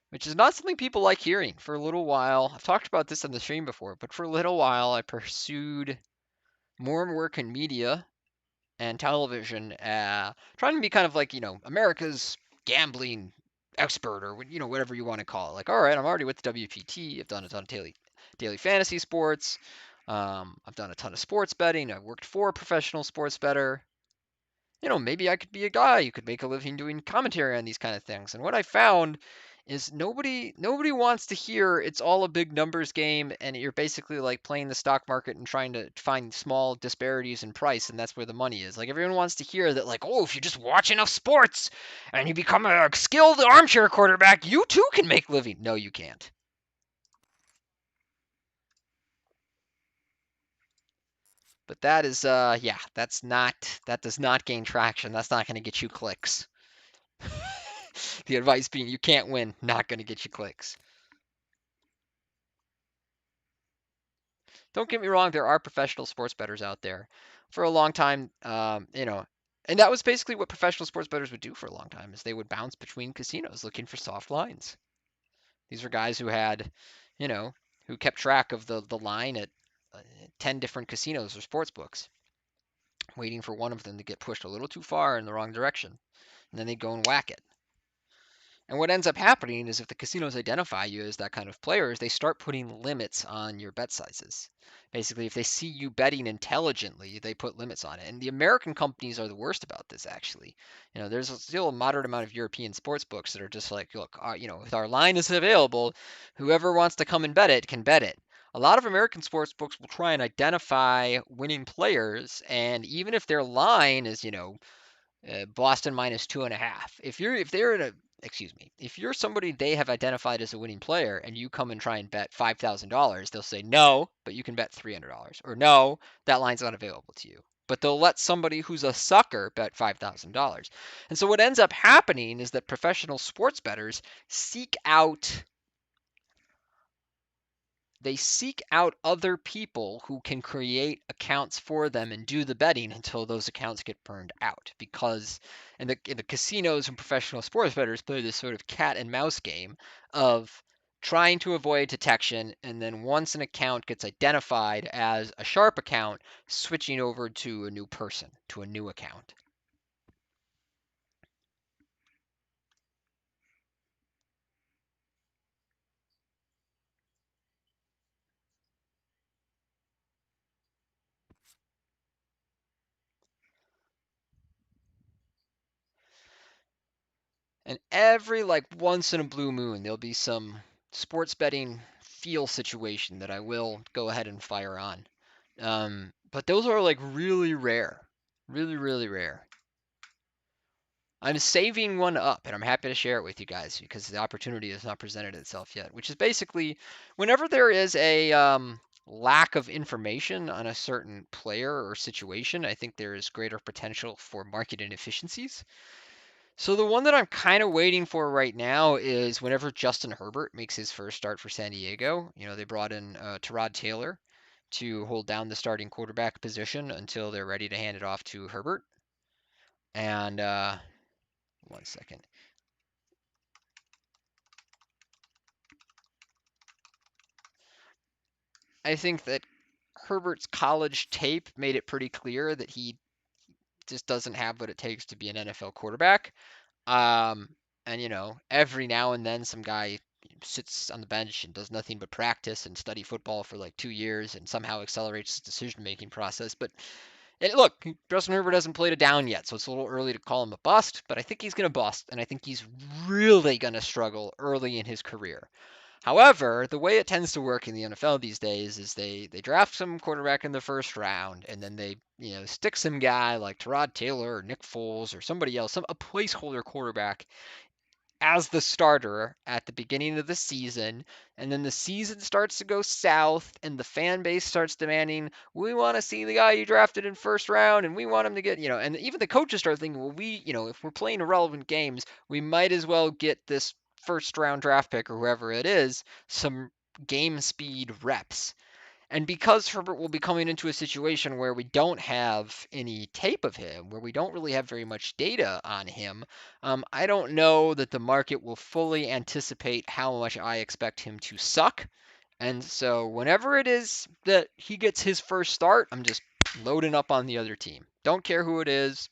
Which is not something people like hearing. For a little while, I've talked about this on the stream before, but for a little while, I pursued more work in media and television, trying to be kind of like America's gambling expert or whatever you want to call it. Like, all right, I'm already with the WPT. I've done a ton of daily fantasy sports. I've done a ton of sports betting. I've worked for a professional sports bettor. Maybe I could be a guy who could make a living doing commentary on these kind of things. And what I found is nobody wants to hear it's all a big numbers game and you're basically like playing the stock market and trying to find small disparities in price and that's where the money is. Like everyone wants to hear that like, oh, if you just watch enough sports and you become a skilled armchair quarterback, you too can make a living. No, you can't. But that is yeah, that does not gain traction. That's not going to get you clicks. The advice being you can't win, not going to get you clicks. Don't get me wrong, there are professional sports bettors out there. For a long time, and that was basically what professional sports bettors would do for a long time, is they would bounce between casinos looking for soft lines. These were guys who had, you know, who kept track of the line at 10 different casinos or sports books, waiting for one of them to get pushed a little too far in the wrong direction. And then they'd go and whack it. And what ends up happening is if the casinos identify you as that kind of player, is they start putting limits on your bet sizes. Basically, if they see you betting intelligently, they put limits on it. And the American companies are the worst about this, actually. There's still a moderate amount of European sports books that are just like, look, if our line is available, whoever wants to come and bet it can bet it. A lot of American sports books will try and identify winning players, and even if their line is, Boston minus 2.5. If you're somebody they have identified as a winning player and you come and try and bet $5,000, they'll say no, but you can bet $300, or no, that line's not available to you. But they'll let somebody who's a sucker bet $5,000. And so what ends up happening is that professional sports bettors seek out other people who can create accounts for them and do the betting until those accounts get burned out. Because in the casinos and professional sports bettors play this sort of cat and mouse game of trying to avoid detection, and then once an account gets identified as a sharp account, switching over to a new person, to a new account. And every like once in a blue moon, there'll be some sports betting feel situation that I will go ahead and fire on. But those are like really rare, really, really rare. I'm saving one up and I'm happy to share it with you guys because the opportunity has not presented itself yet, which is basically whenever there is a lack of information on a certain player or situation, I think there is greater potential for market inefficiencies. So the one that I'm kind of waiting for right now is whenever Justin Herbert makes his first start for San Diego. They brought in Tyrod Taylor to hold down the starting quarterback position until they're ready to hand it off to Herbert. And one second. I think that Herbert's college tape made it pretty clear that he just doesn't have what it takes to be an NFL quarterback. Um, and every now and then some guy sits on the bench and does nothing but practice and study football for like 2 years and somehow accelerates his decision-making process. But look, Justin Herbert hasn't played a down yet, so it's a little early to call him a bust. But I think he's going to bust, and I think he's really going to struggle early in his career. However, the way it tends to work in the NFL these days is they draft some quarterback in the first round, and then they stick some guy like Tyrod Taylor or Nick Foles or somebody else, a placeholder quarterback as the starter at the beginning of the season, and then the season starts to go south and the fan base starts demanding, we want to see the guy you drafted in first round and we want him to get, and even the coaches start thinking, well, if we're playing irrelevant games, we might as well get this first round draft pick or whoever it is some game speed reps. And because Herbert will be coming into a situation where we don't have any tape of him, where we don't really have very much data on him, I don't know that the market will fully anticipate how much I expect him to suck. And so whenever it is that he gets his first start, I'm just loading up on the other team. Don't care who it is.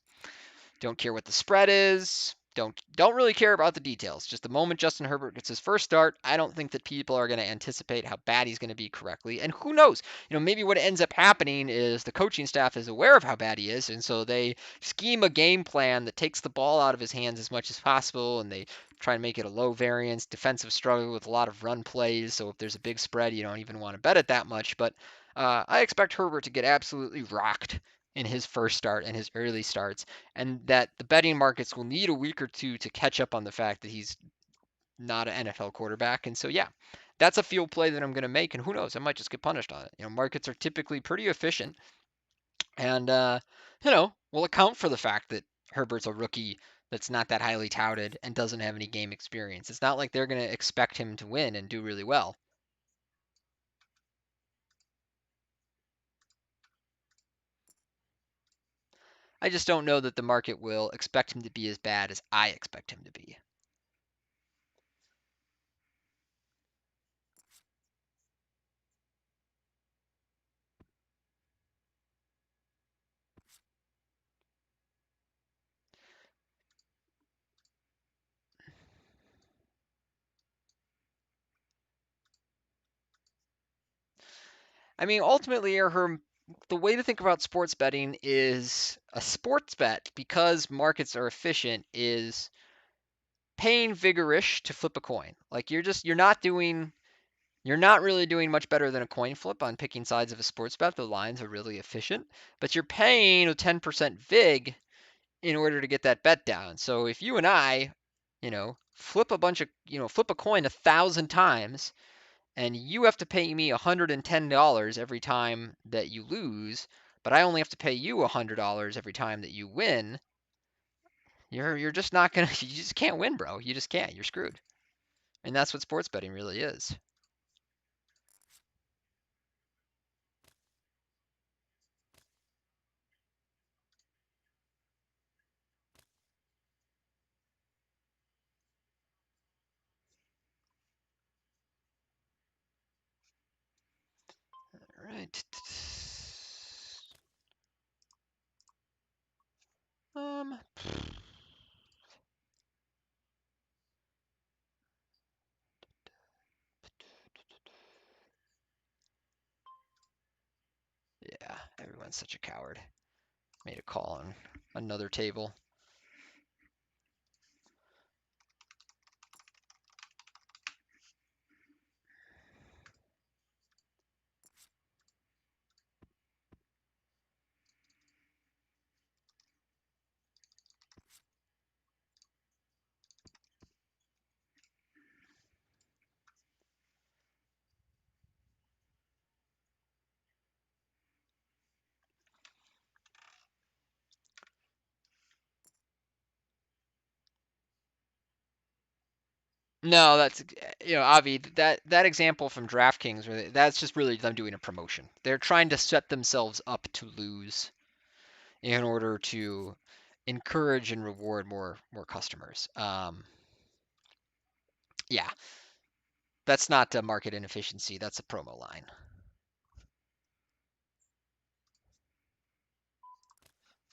Don't care what the spread is. don't really care about the details. Just the moment Justin Herbert gets his first start, I don't think that people are going to anticipate how bad he's going to be correctly. And who knows? Maybe what ends up happening is the coaching staff is aware of how bad he is, and so they scheme a game plan that takes the ball out of his hands as much as possible, and they try and make it a low variance defensive struggle with a lot of run plays. So if there's a big spread, you don't even want to bet it that much. But I expect Herbert to get absolutely rocked in his first start and his early starts, and that the betting markets will need a week or two to catch up on the fact that he's not an NFL quarterback. And so, yeah, that's a field play that I'm going to make. And who knows, I might just get punished on it. Markets are typically pretty efficient, and will account for the fact that Herbert's a rookie that's not that highly touted and doesn't have any game experience. It's not like they're going to expect him to win and do really well. I just don't know that the market will expect him to be as bad as I expect him to be. I mean, ultimately, the way to think about sports betting is a sports bet, because markets are efficient, is paying vigorish to flip a coin. Like you're not really doing much better than a coin flip on picking sides of a sports bet. The lines are really efficient, but you're paying a 10% vig in order to get that bet down. So if you and I, flip a coin 1,000 times, and you have to pay me $110 every time that you lose, but I only have to pay you $100 every time that you win, you're just not gonna you just can't win, bro. You just can't. You're screwed. And that's what sports betting really is. All right. Um. Yeah, everyone's such a coward. Made a call on another table. No, that's Avi, that example from DraftKings, that's just really them doing a promotion. They're trying to set themselves up to lose in order to encourage and reward more customers. Yeah, that's not a market inefficiency. That's a promo line.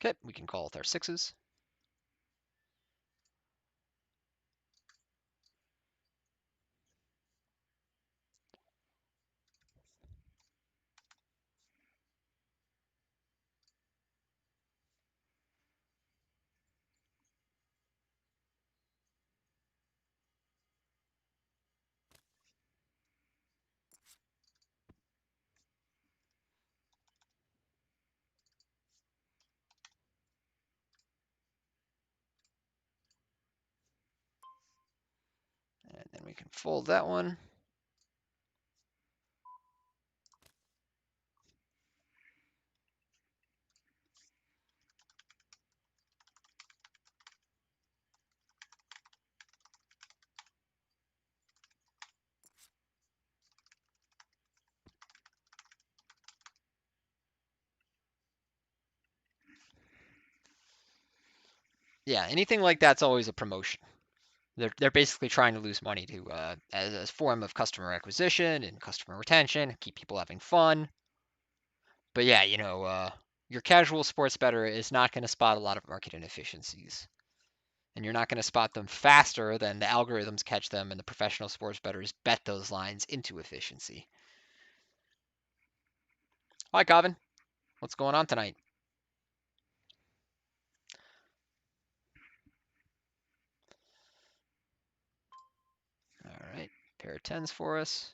Okay, we can call with our sixes. And then we can fold that one. Yeah, anything like that's always a promotion. They're basically trying to lose money to as a form of customer acquisition and customer retention, keep people having fun. But yeah, your casual sports bettor is not going to spot a lot of market inefficiencies. and you're not going to spot them faster than the algorithms catch them and the professional sports bettors bet those lines into efficiency. Hi, Calvin. What's going on tonight? All right, pair of tens for us.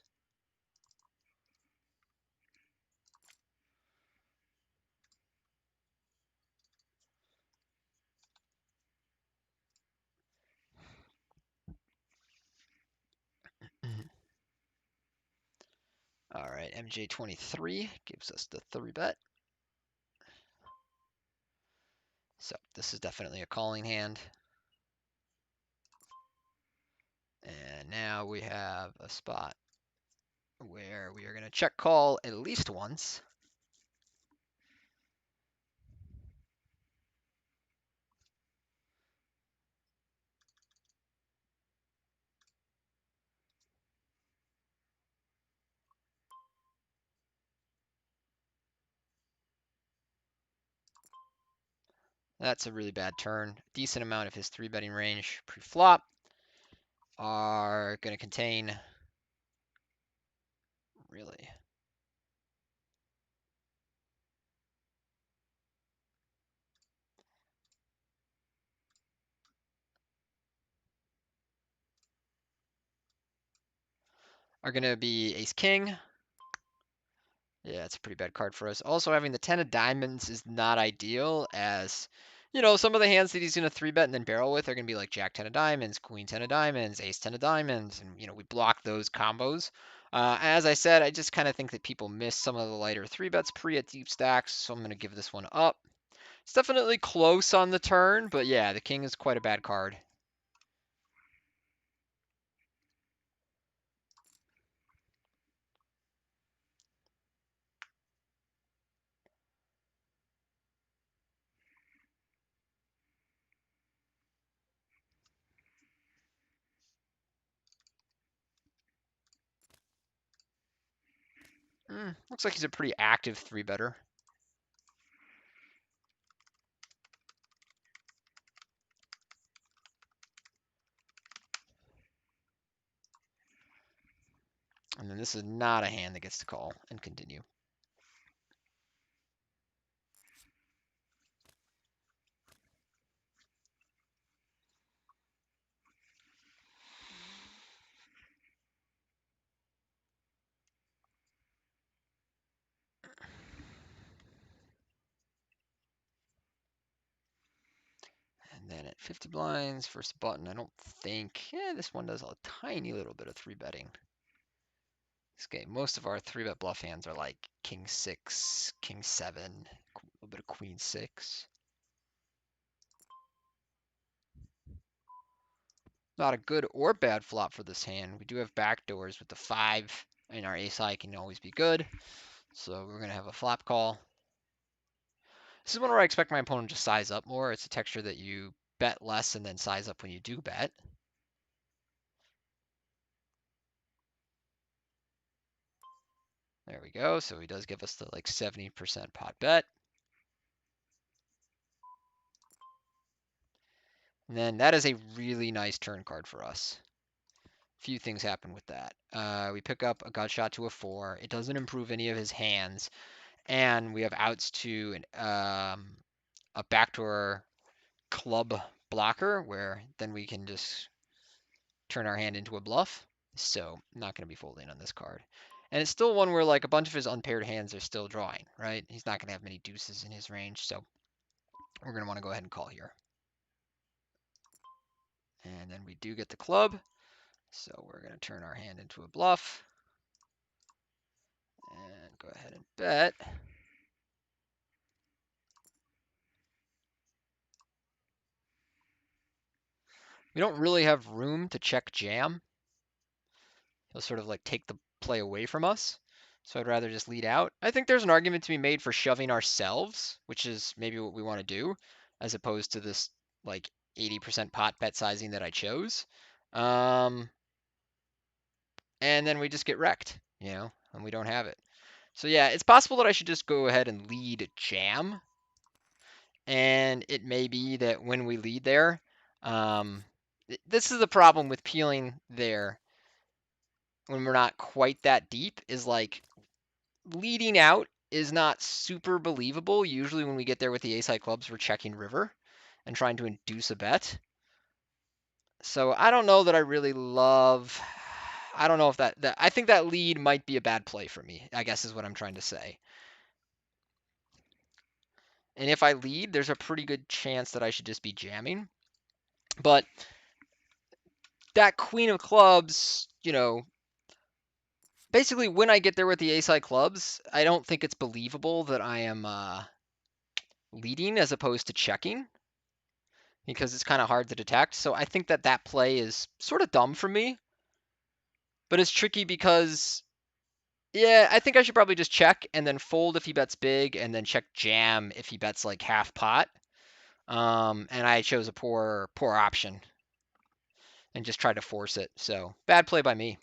All right, MJ23 gives us the 3-bet. So this is definitely a calling hand. And now we have a spot where we are going to check call at least once. That's a really bad turn. Decent amount of his 3-betting range pre-flop are going to contain, really, are going to be ace king. Yeah, it's a pretty bad card for us. Also, having the 10 of diamonds is not ideal, as, you know, some of the hands that he's going to 3-bet and then barrel with are going to be like jack 10 of diamonds, queen 10 of diamonds, ace 10 of diamonds, and, you know, we block those combos. As I said, I just kind of think that people miss some of the lighter 3-bets pre at deep stacks, so I'm going to give this one up. It's definitely close on the turn, but yeah, the king is quite a bad card. Looks like he's a pretty active 3-better. And then this is not a hand that gets to call and continue. And then at 50 blinds, first button, I don't think, this one does a tiny little bit of 3-betting. This game, most of our 3-bet bluff hands are like king 6, king 7, a little bit of queen 6. Not a good or bad flop for this hand. We do have backdoors with the 5, and our ace high can always be good. So we're going to have a flop call. This is one where I expect my opponent to size up more. It's a texture that you bet less and then size up when you do bet. There we go. So he does give us the like 70% pot bet. And then that is a really nice turn card for us. Few things happen with that. We pick up a gut shot to a 4. It doesn't improve any of his hands. And we have outs to a backdoor club blocker, where then we can just turn our hand into a bluff. So I'm not going to be folding on this card. And it's still one where like a bunch of his unpaired hands are still drawing, right? He's not going to have many deuces in his range. So we're going to want to go ahead and call here. And then we do get the club. So we're going to turn our hand into a bluff. And go ahead and bet. We don't really have room to check jam. He'll sort of like take the play away from us. So I'd rather just lead out. I think there's an argument to be made for shoving ourselves, which is maybe what we want to do, as opposed to this like 80% pot bet sizing that I chose. And then we just get wrecked, you know, and we don't have it. So yeah, it's possible that I should just go ahead and lead jam. And it may be that when we lead there, This is the problem with peeling there when we're not quite that deep, is like leading out is not super believable. Usually when we get there with the ace high clubs, we're checking river and trying to induce a bet. So I don't know that I really love. I don't know if that I think that lead might be a bad play for me, I guess is what I'm trying to say. And if I lead, there's a pretty good chance that I should just be jamming. But that queen of clubs, basically when I get there with the ace high clubs, I don't think it's believable that I am leading as opposed to checking, because it's kind of hard to detect. So I think that play is sort of dumb for me, but it's tricky because, yeah, I think I should probably just check and then fold if he bets big, and then check jam if he bets like half pot. And I chose a poor option and just tried to force it. So bad play by me.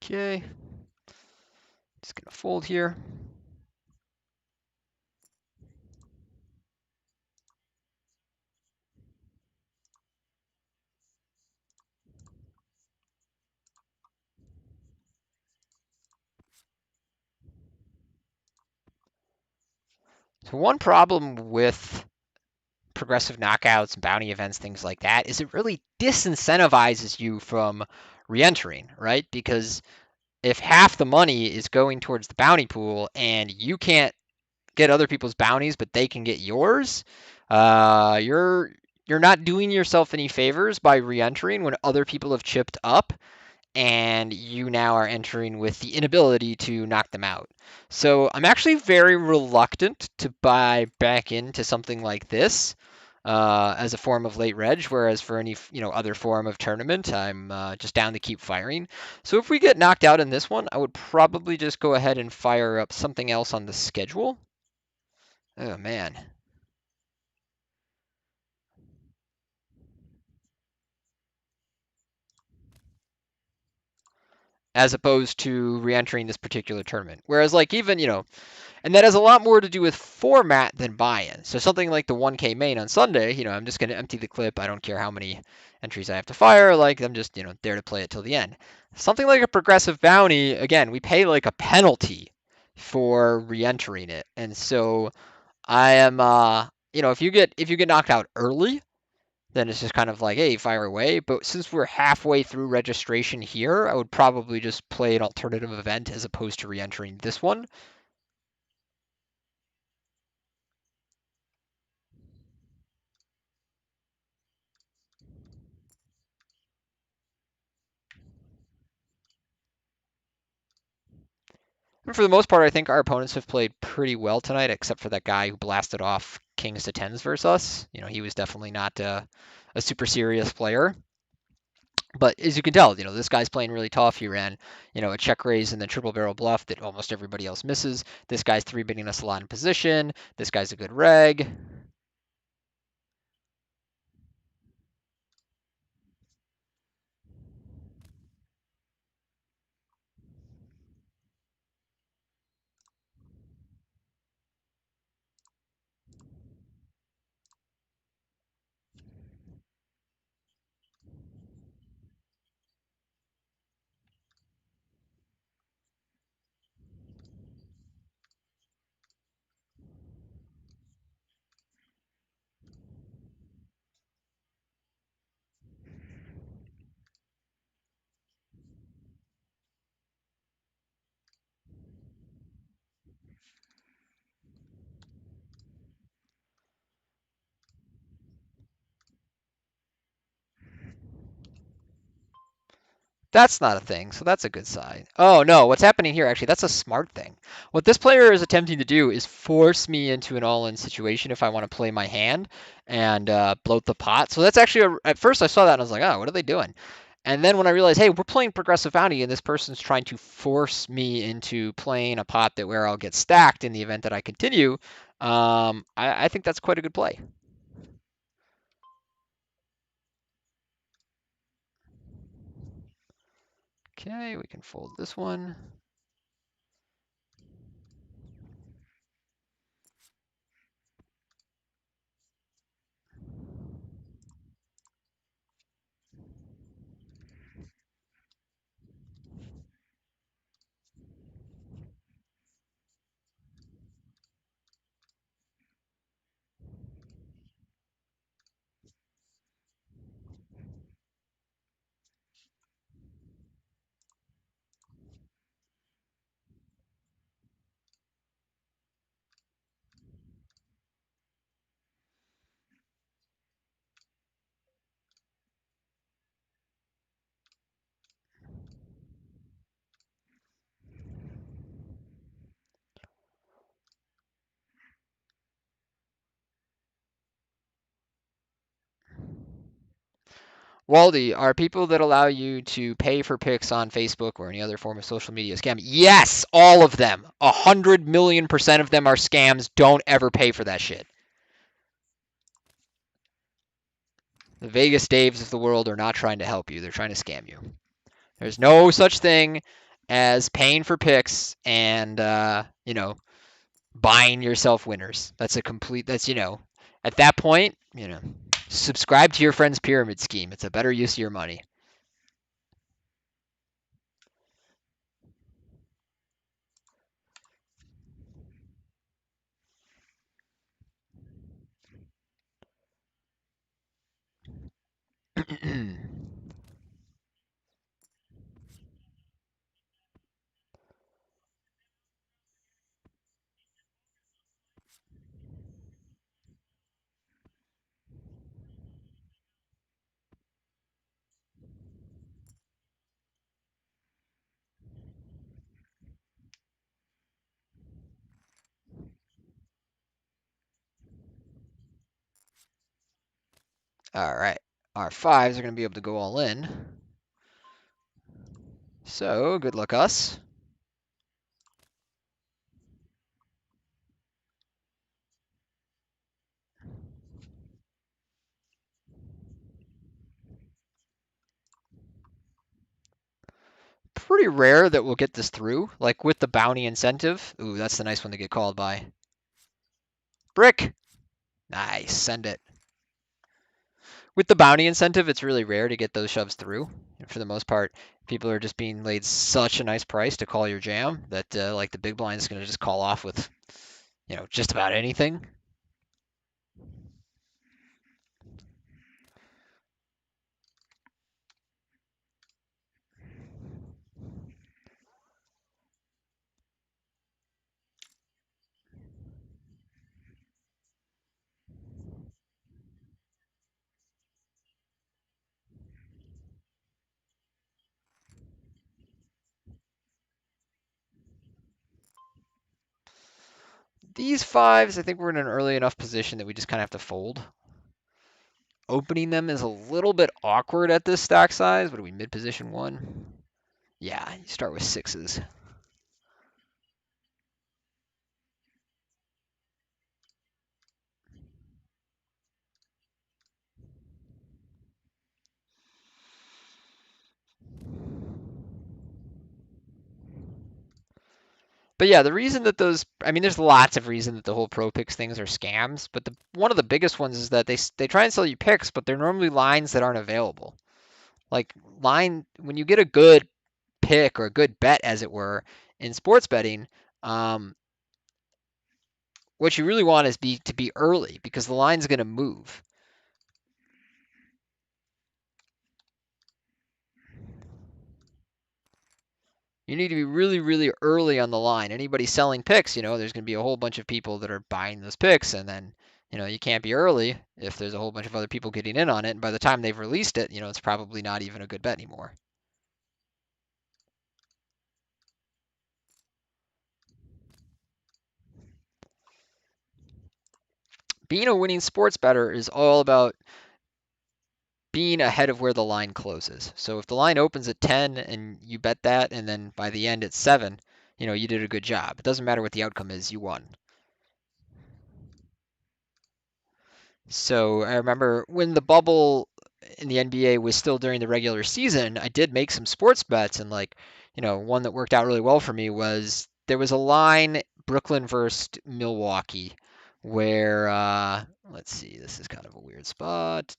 Okay, just gonna fold here. So one problem with progressive knockouts, bounty events, things like that, is it really disincentivizes you from re-entering, right? Because if half the money is going towards the bounty pool and you can't get other people's bounties, but they can get yours, you're not doing yourself any favors by re-entering when other people have chipped up, and you now are entering with the inability to knock them out. So I'm actually very reluctant to buy back into something like this as a form of late reg, whereas for any other form of tournament, I'm just down to keep firing. So if we get knocked out in this one, I would probably just go ahead and fire up something else on the schedule. Oh man. As opposed to re-entering this particular tournament. Whereas like even, and that has a lot more to do with format than buy-in. So something like the 1K main on Sunday, I'm just going to empty the clip. I don't care how many entries I have to fire. Like I'm just, there to play it till the end. Something like a progressive bounty, again, we pay like a penalty for re-entering it. And so I am, if you get knocked out early, then it's just kind of like, hey, fire away. But since we're halfway through registration here, I would probably just play an alternative event as opposed to re-entering this one. And for the most part, I think our opponents have played pretty well tonight, except for that guy who blasted off kings to tens versus us. He was definitely not a super serious player. But as you can tell, this guy's playing really tough. He ran, a check raise and then triple barrel bluff that almost everybody else misses. This guy's three betting us a lot in position. This guy's a good reg. That's not a thing, so that's a good sign. Oh no, what's happening here, actually, that's a smart thing. What this player is attempting to do is force me into an all-in situation if I want to play my hand and bloat the pot. So that's actually, at first I saw that and I was like, oh, what are they doing? And then when I realized, hey, we're playing progressive bounty and this person's trying to force me into playing a pot that where I'll get stacked in the event that I continue, I think that's quite a good play. Okay, we can fold this one. Waldy, are people that allow you to pay for pics on Facebook or any other form of social media a scam? Yes, all of them. 100,000,000% of them are scams. Don't ever pay for that shit. The Vegas Daves of the world are not trying to help you. They're trying to scam you. There's no such thing as paying for pics and, buying yourself winners. At that point, subscribe to your friend's pyramid scheme. It's a better use of your money. All right. Our fives are going to be able to go all in. So, good luck us. Pretty rare that we'll get this through. Like with the bounty incentive. Ooh, that's the nice one to get called by. Brick! Nice, send it. With the bounty incentive, it's really rare to get those shoves through. And for the most part, people are just being laid such a nice price to call your jam that like the big blind is going to just call off with, just about anything. These fives, I think we're in an early enough position that we just kind of have to fold. Opening them is a little bit awkward at this stack size. What are we, mid position one? Yeah, you start with sixes. But yeah, the reason that there's lots of reason that the whole pro picks things are scams, but one of the biggest ones is that they try and sell you picks, but they're normally lines that aren't available. Like when you get a good pick or a good bet, as it were, in sports betting, what you really want is to be early because the line's going to move. You need to be really, really early on the line. Anybody selling picks, there's going to be a whole bunch of people that are buying those picks, and then, you can't be early if there's a whole bunch of other people getting in on it. And by the time they've released it, it's probably not even a good bet anymore. Being a winning sports bettor is all about being ahead of where the line closes. So if the line opens at 10 and you bet that, and then by the end it's 7, you did a good job. It doesn't matter what the outcome is, you won. So I remember when the bubble in the NBA was still during the regular season, I did make some sports bets, and one that worked out really well for me was there was a line Brooklyn versus Milwaukee where let's see, this is kind of a weird spot.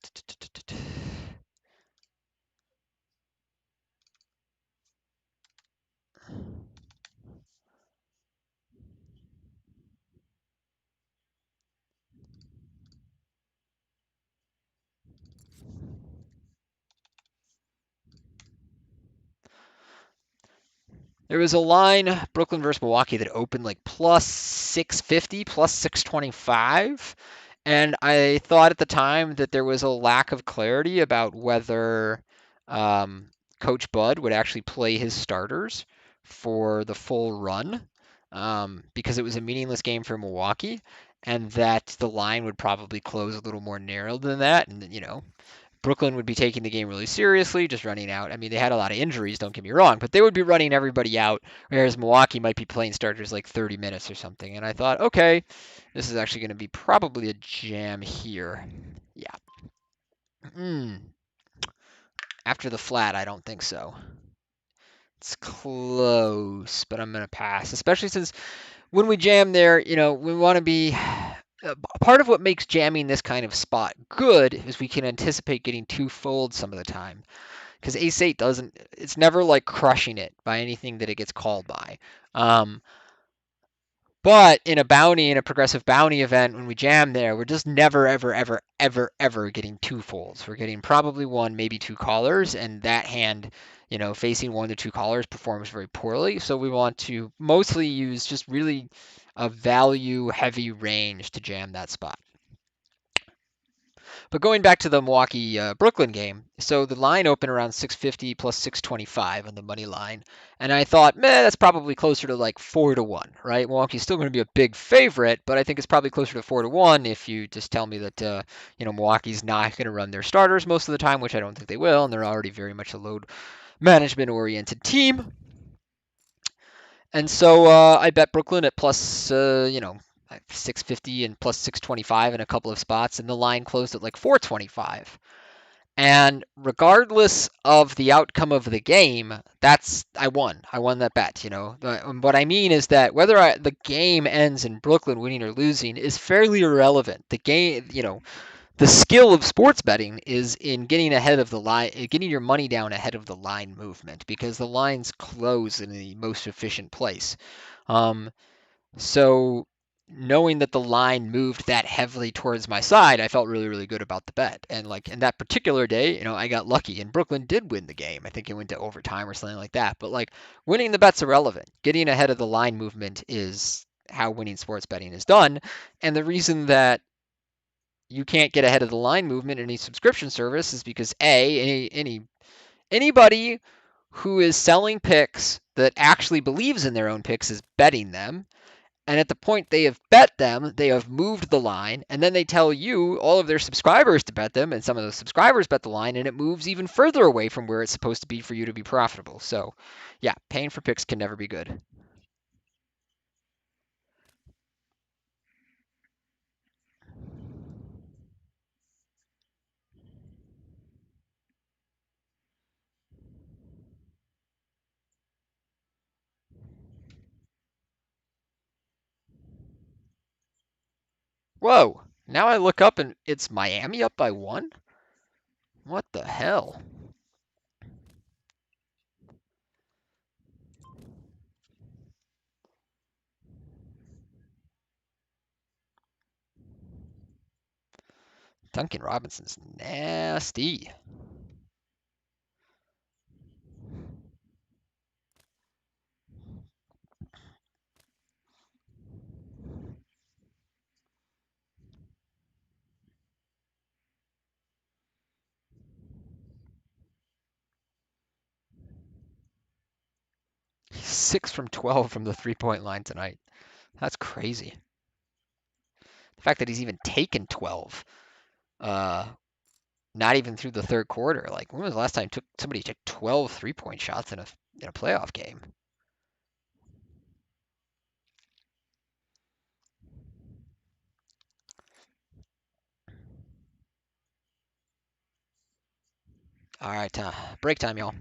There was a line, Brooklyn versus Milwaukee, that opened like plus 650, plus 625. And I thought at the time that there was a lack of clarity about whether um, Coach Bud would actually play his starters for the full run because it was a meaningless game for Milwaukee, and that the line would probably close a little more narrow than that. And, Brooklyn would be taking the game really seriously, just running out. I mean, they had a lot of injuries, don't get me wrong, but they would be running everybody out, whereas Milwaukee might be playing starters like 30 minutes or something. And I thought, okay, this is actually going to be probably a jam here. Yeah. After the flat, I don't think so. It's close, but I'm going to pass, especially since when we jam there, we want to be. Part of what makes jamming this kind of spot good is we can anticipate getting two folds some of the time. Because ace eight doesn't, it's never like crushing it by anything that it gets called by. But in a progressive bounty event, when we jam there, we're just never, ever, ever, ever, ever getting two folds. We're getting probably one, maybe two callers, and that hand, facing one to two callers performs very poorly. So we want to mostly use just really a value heavy range to jam that spot. But going back to the Milwaukee Brooklyn game, so the line opened around 650 plus 625 on the money line, and I thought, man, that's probably closer to like 4-1, right? Milwaukee's still going to be a big favorite, but I think it's probably closer to 4-1 if you just tell me that Milwaukee's not going to run their starters most of the time, which I don't think they will, and they're already very much a load management oriented team. And so I bet Brooklyn at plus 650 and plus 625 in a couple of spots, and the line closed at like 425. And regardless of the outcome of the game, I won. I won that bet. What I mean is that whether the game ends in Brooklyn winning or losing is fairly irrelevant. The game, the skill of sports betting is in getting ahead of the line, getting your money down ahead of the line movement because the lines close in the most efficient place. Um, so knowing that the line moved that heavily towards my side, I felt really, really good about the bet. And like in that particular day, I got lucky and Brooklyn did win the game. I think it went to overtime or something like that. But like winning the bet's irrelevant. Getting ahead of the line movement is how winning sports betting is done. And the reason that you can't get ahead of the line movement in any subscription service is because anybody who is selling picks that actually believes in their own picks is betting them, and at the point they have bet them, they have moved the line, and then they tell you, all of their subscribers, to bet them, and some of those subscribers bet the line, and it moves even further away from where it's supposed to be for you to be profitable. So yeah, paying for picks can never be good. Whoa, now I look up and it's Miami up by one. What the hell? Duncan Robinson's nasty. 6 from 12 from the 3-point line tonight. That's crazy. The fact that he's even taken 12, uh, not even through the third quarter. Like, when was the last time somebody took 12 3-point shots in a playoff game? All right, break time, y'all.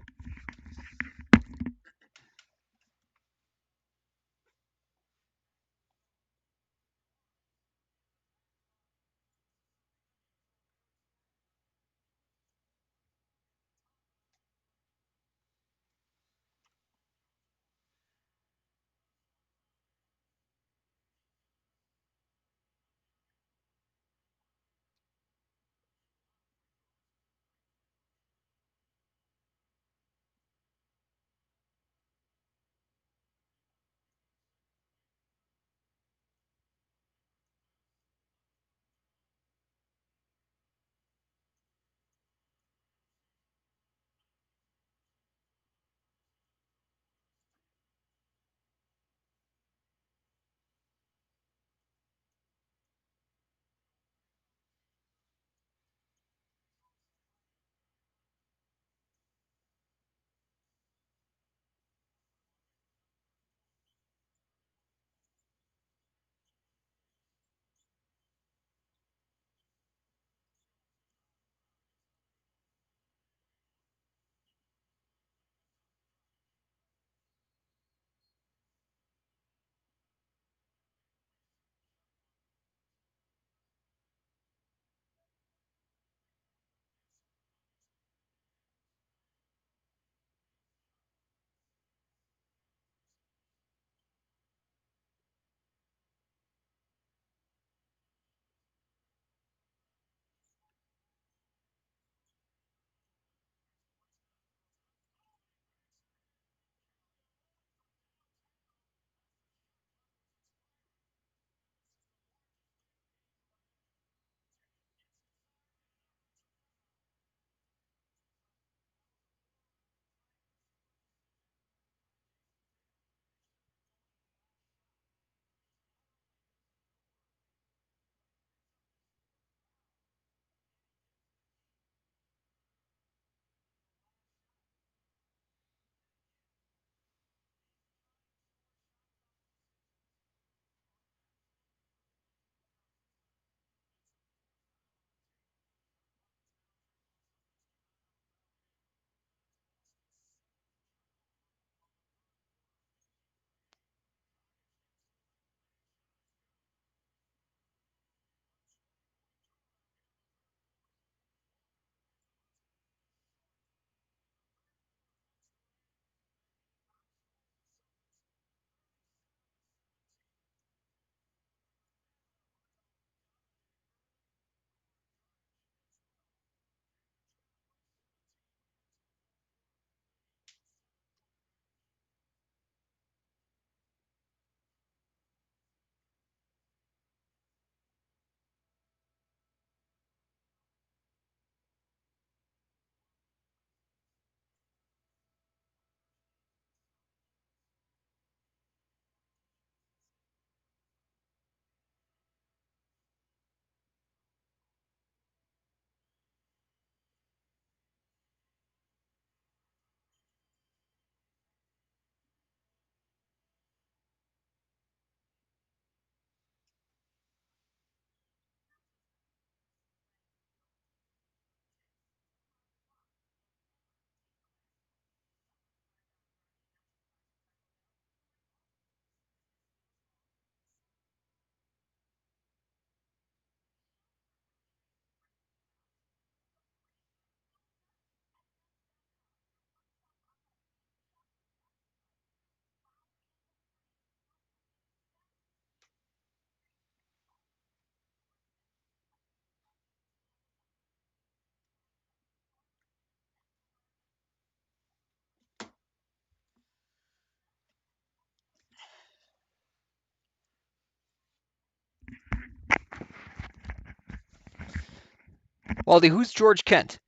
Waldy, who's George Kent?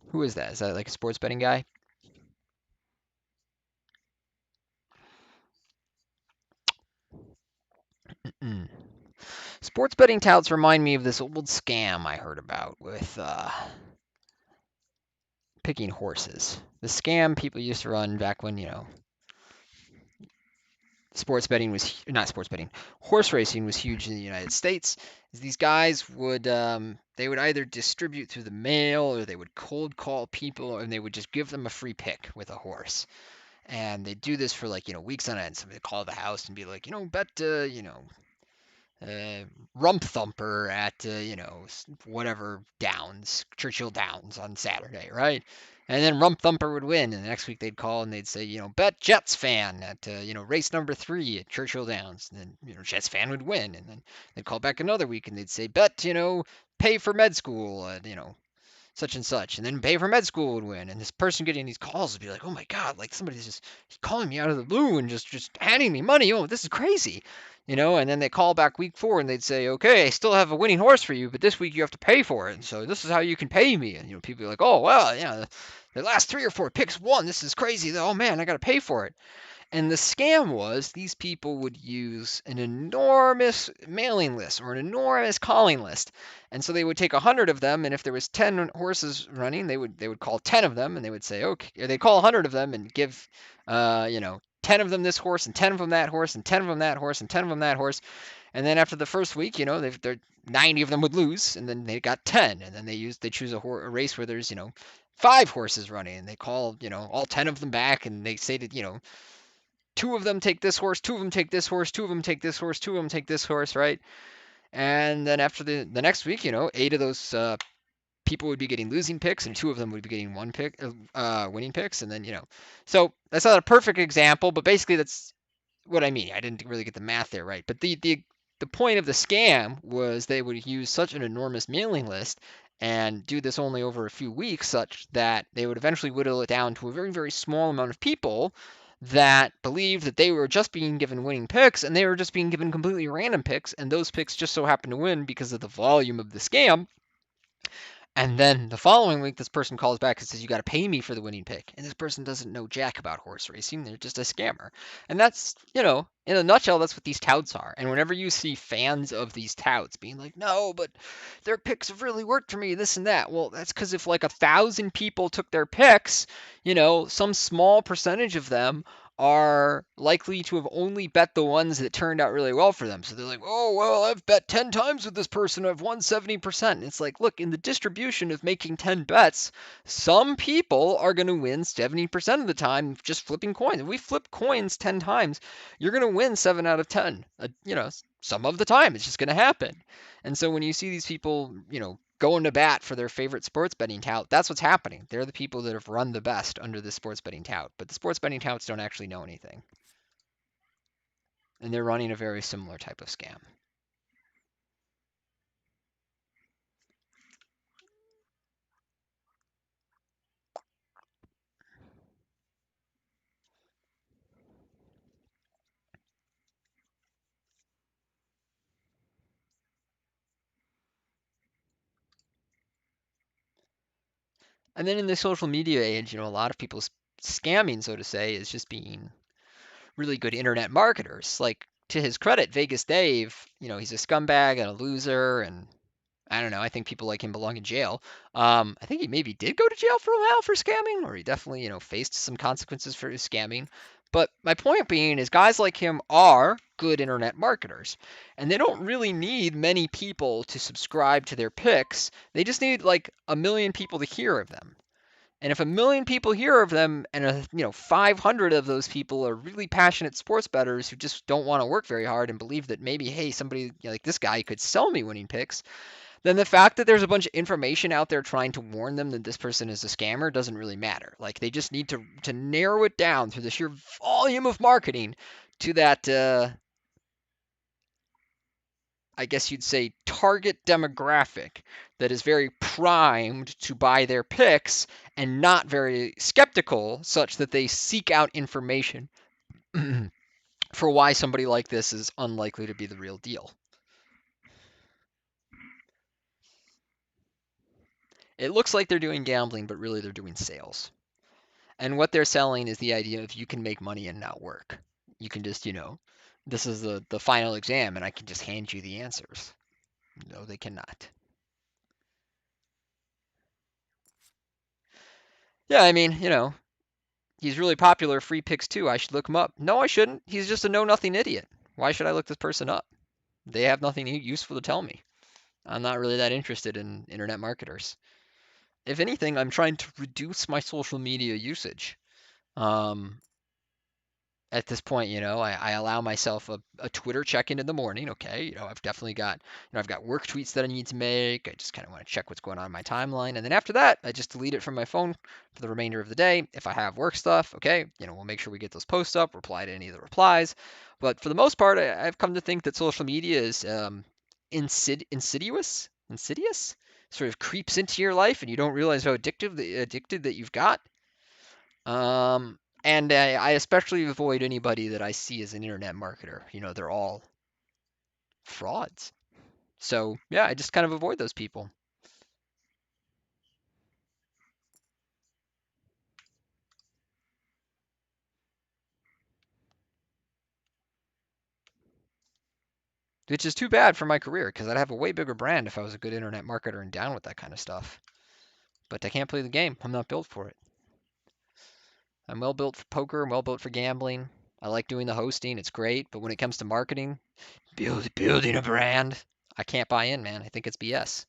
Who is that? Is that like a sports betting guy? sports betting touts remind me of this old scam I heard about with picking horses. The scam people used to run back when, sports betting was not sports betting, horse racing was huge in the United States. These guys would they would either distribute through the mail or they would cold call people and they would just give them a free pick with a horse. And they do this for like weeks on end. Somebody would call the house and be like, bet uh, Rump Thumper at whatever Downs, Churchill Downs on Saturday, right? And then Rump Thumper would win, and the next week they'd call and they'd say, bet Jets fan at race number 3 at Churchill Downs, and then Jets fan would win, and then they'd call back another week and they'd say, bet pay for med school at such and such, and then pay for med school would win. And this person getting these calls would be like, oh my god, like somebody's just calling me out of the blue and just handing me money. Oh, this is crazy. And then they call back week 4 and they'd say, okay, I still have a winning horse for you, but this week you have to pay for it. And so this is how you can pay me. And people are like, oh well, the last 3 or 4 picks won. This is crazy. Oh man, I got to pay for it. And the scam was these people would use an enormous mailing list or an enormous calling list. And so they would take 100 of them, and if there was 10 horses running, they would call 10 of them, and they would say, okay, or they call 100 of them and give 10 of them this horse and 10 of them that horse and 10 of them that horse and 10 of them that horse. And then after the first week, they're 90 of them would lose, and then they got 10, and then they choose a race where there's 5 horses running, and they call all 10 of them back, and they say that 2 of them take this horse, 2 of them take this horse, 2 of them take this horse, 2 of them take this horse, right? And then after the next week, 8 of those people would be getting losing picks, and 2 of them would be getting winning picks, and then so that's not a perfect example, but basically that's what I mean. I didn't really get the math there right, but the point of the scam was they would use such an enormous mailing list and do this only over a few weeks, such that they would eventually whittle it down to a very, very small amount of people that believed that they were just being given winning picks and they were just being given completely random picks, and those picks just so happened to win because of the volume of the scam. And then the following week, this person calls back and says, you got to pay me for the winning pick. And this person doesn't know jack about horse racing. They're just a scammer. And that's, in a nutshell, that's what these touts are. And whenever you see fans of these touts being like, no, but their picks have really worked for me, this and that. Well, that's because if like 1,000 people took their picks, some small percentage of them are likely to have only bet the ones that turned out really well for them. So they're like, oh, well, I've bet 10 times with this person. I've won 70%. And it's like, look, in the distribution of making 10 bets, some people are going to win 70% of the time just flipping coins. If we flip coins 10 times, you're going to win 7 out of 10. Some of the time, it's just going to happen. And so when you see these people, going to bat for their favorite sports betting tout, that's what's happening. They're the people that have run the best under the sports betting tout, but the sports betting touts don't actually know anything. And they're running a very similar type of scam. And then in the social media age, a lot of people's scamming, so to say, is just being really good internet marketers. Like, to his credit, Vegas Dave, he's a scumbag and a loser, and I don't know. I think people like him belong in jail. I think he maybe did go to jail for a while for scamming, or he definitely, faced some consequences for his scamming. But my point being is guys like him are good internet marketers, and they don't really need many people to subscribe to their picks. They just need like 1 million people to hear of them. And if 1 million people hear of them, and 500 of those people are really passionate sports bettors who just don't want to work very hard and believe that maybe, hey, somebody like this guy could sell me winning picks, then the fact that there's a bunch of information out there trying to warn them that this person is a scammer doesn't really matter. Like, they just need to narrow it down through the sheer volume of marketing to that I guess you'd say target demographic that is very primed to buy their picks and not very skeptical, such that they seek out information for why somebody like this is unlikely to be the real deal. It looks like they're doing gambling, but really they're doing sales. And what they're selling is the idea of you can make money and not work. You can just, this is the final exam and I can just hand you the answers. No, they cannot. Yeah, I mean, he's really popular. Free picks too. I should look him up. No, I shouldn't. He's just a know-nothing idiot. Why should I look this person up? They have nothing useful to tell me. I'm not really that interested in internet marketers. If anything, I'm trying to reduce my social media usage. Um, at this point, I allow myself a Twitter check-in in the morning. Okay, I've definitely got, I've got work tweets that I need to make. I just kind of want to check what's going on in my timeline, and then after that, I just delete it from my phone for the remainder of the day. If I have work stuff, okay, we'll make sure we get those posts up, reply to any of the replies. But for the most part, I've come to think that social media is insidious, sort of creeps into your life, and you don't realize how addicted that you've got. And I especially avoid anybody that I see as an internet marketer. They're all frauds. So yeah, I just kind of avoid those people, which is too bad for my career because I'd have a way bigger brand if I was a good internet marketer and down with that kind of stuff. But I can't play the game. I'm not built for it. I'm well built for poker. I'm well built for gambling. I like doing the hosting. It's great. But when it comes to marketing, building a brand, I can't buy in, man. I think it's BS.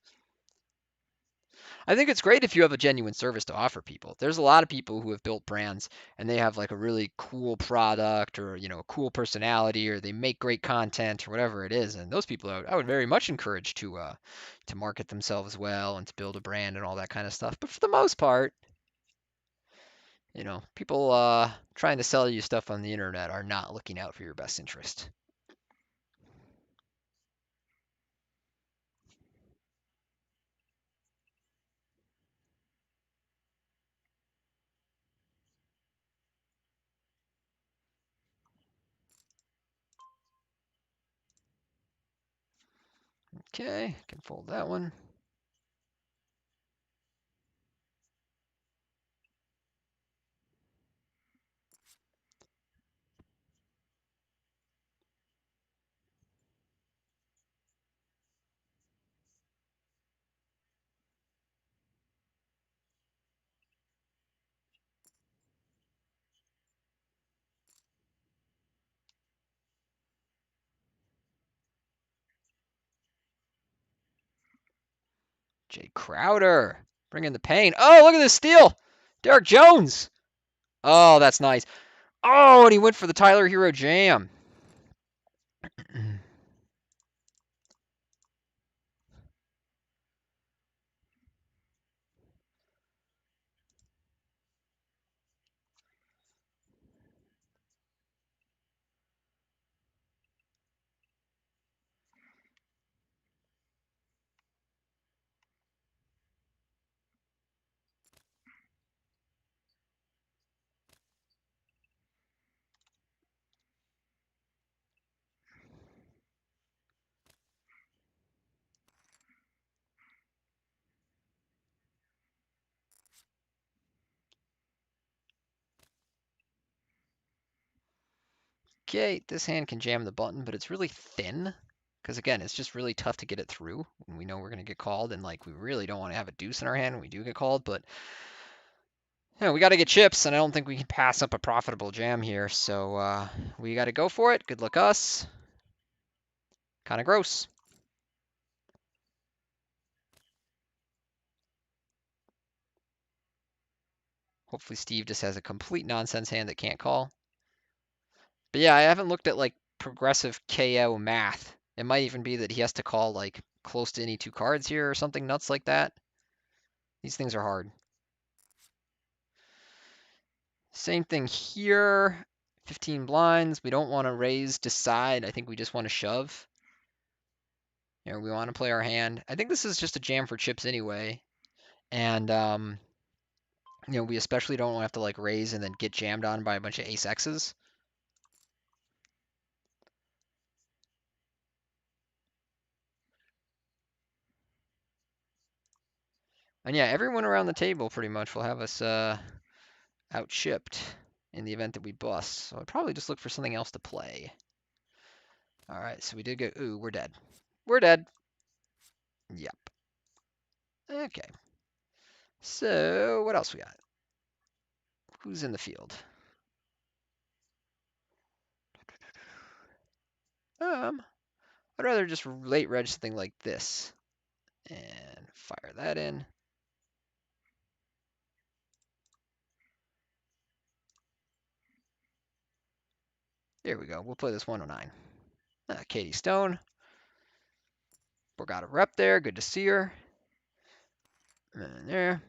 I think it's great if you have a genuine service to offer people. There's a lot of people who have built brands and they have like a really cool product or, a cool personality or they make great content or whatever it is. And those people I would very much encourage to market themselves well and to build a brand and all that kind of stuff. But for the most part, people trying to sell you stuff on the internet are not looking out for your best interest. Okay, can fold that one. Jay Crowder bringing the pain. Oh, look at this steal. Derek Jones. Oh, that's nice. Oh, and he went for the Tyler Hero Jam. Okay, this hand can jam the button, but it's really thin. Because again, it's just really tough to get it through when we know we're going to get called. And like, we really don't want to have a deuce in our hand when we do get called. But we got to get chips, and I don't think we can pass up a profitable jam here. So we got to go for it. Good luck us. Kind of gross. Hopefully Steve just has a complete nonsense hand that can't call. But yeah, I haven't looked at like progressive KO math. It might even be that he has to call like close to any two cards here or something nuts like that. These things are hard. Same thing here. 15 blinds. We don't want to raise, decide. I think we just want to shove. We want to play our hand. I think this is just a jam for chips anyway. And, we especially don't want to have to like raise and then get jammed on by a bunch of ace X's. And yeah, everyone around the table pretty much will have us outshipped in the event that we bust. So I'd probably just look for something else to play. All right, so we did go, ooh, we're dead. We're dead. Yep. Okay. So what else we got? Who's in the field? I'd rather just late reg something like this and fire that in. There we go. We'll play this 109. Katie Stone. We got a rep there. Good to see her. And there.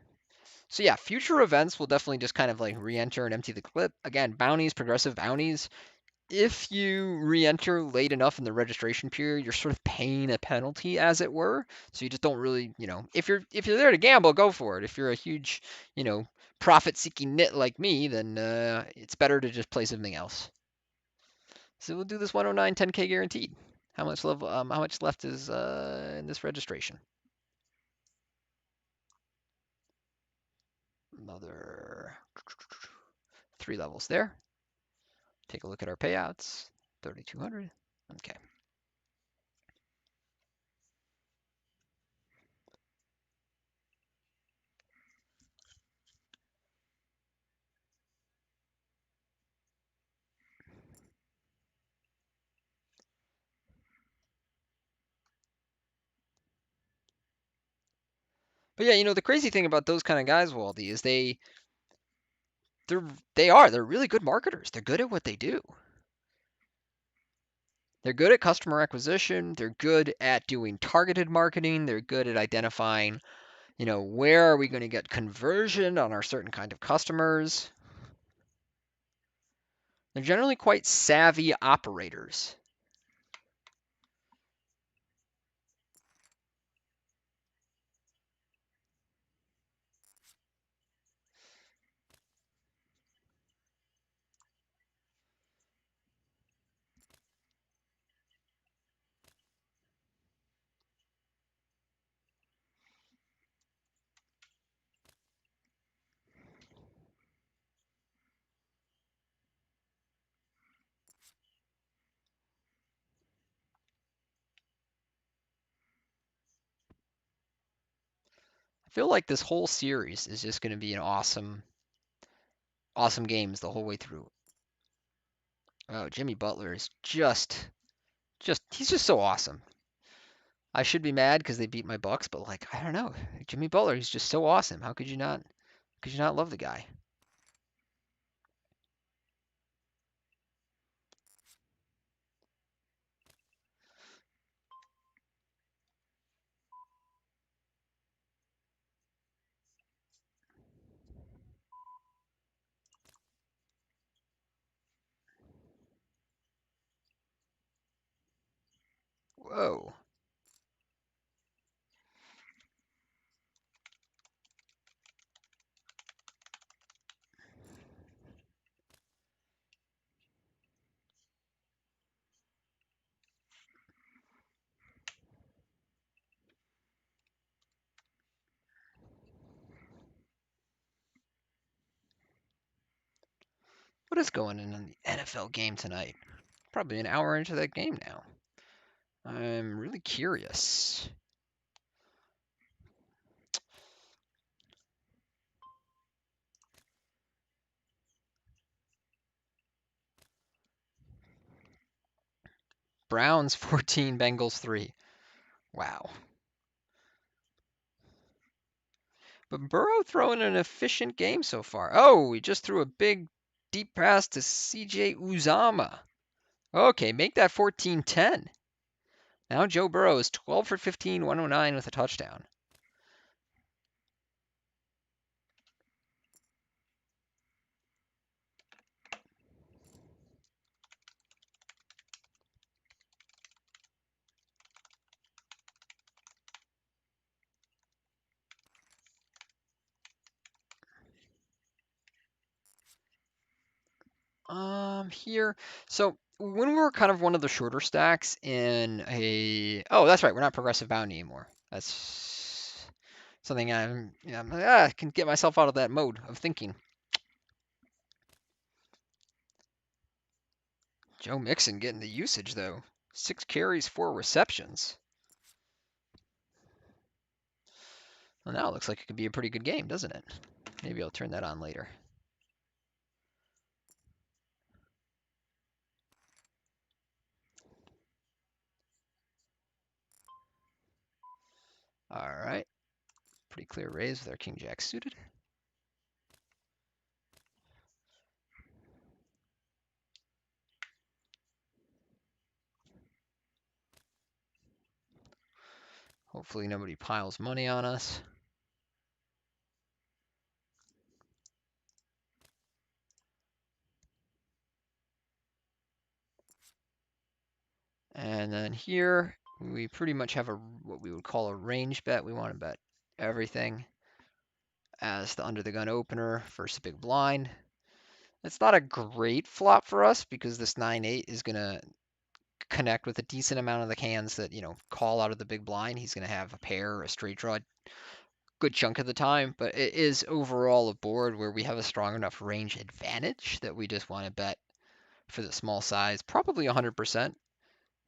So yeah, future events will definitely just kind of like re-enter and empty the clip. Again, bounties, progressive bounties. If you re-enter late enough in the registration period, you're sort of paying a penalty, as it were. So you just don't really, if you're there to gamble, go for it. If you're a huge, profit-seeking nit like me, then it's better to just play something else. So we'll do this 109 10K guaranteed. How much left is in this registration? Another 3 levels there. Take a look at our payouts. 3,200. Okay. But yeah, the crazy thing about those kind of guys, Waldy, is they're really good marketers. They're good at what they do. They're good at customer acquisition. They're good at doing targeted marketing. They're good at identifying, where are we going to get conversion on our certain kind of customers. They're generally quite savvy operators. I feel like this whole series is just going to be an awesome, awesome games the whole way through. Oh, Jimmy Butler is he's just so awesome. I should be mad because they beat my Bucks, but like I don't know, Jimmy Butler, he's just so awesome. How could you not? Could you not love the guy? Whoa. What is going on in the NFL game tonight? Probably an hour into that game now. I'm really curious. Browns 14, Bengals 3. Wow. But Burrow throwing an efficient game so far. Oh, he just threw a big deep pass to CJ Uzama. Okay, make that 14-10. Now Joe Burrow is 12 for 15, 109 with a touchdown. Here. So when we were kind of one of the shorter stacks in oh, that's right, we're not progressive bounty anymore. That's something I can get myself out of that mode of thinking. Joe Mixon getting the usage though. 6 carries, 4 receptions. Well, now it looks like it could be a pretty good game, doesn't it? Maybe I'll turn that on later. All right. Pretty clear raise with our king jack suited. Hopefully nobody piles money on us. And then here, we pretty much have what we would call a range bet. We want to bet everything as the under the gun opener versus big blind. It's not a great flop for us because this 9-8 is going to connect with a decent amount of the hands that, call out of the big blind. He's going to have a pair, a straight draw, good chunk of the time, but it is overall a board where we have a strong enough range advantage that we just want to bet for the small size, probably 100%.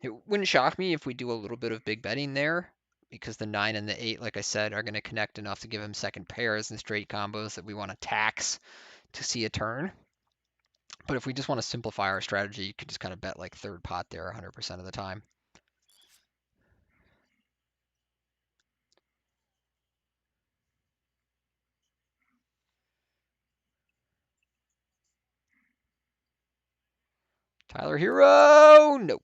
It wouldn't shock me if we do a little bit of big betting there because the 9 and the 8, like I said, are going to connect enough to give him second pairs and straight combos that we want to tax to see a turn. But if we just want to simplify our strategy, you could just kind of bet like third pot there 100% of the time. Tyler Hero, nope.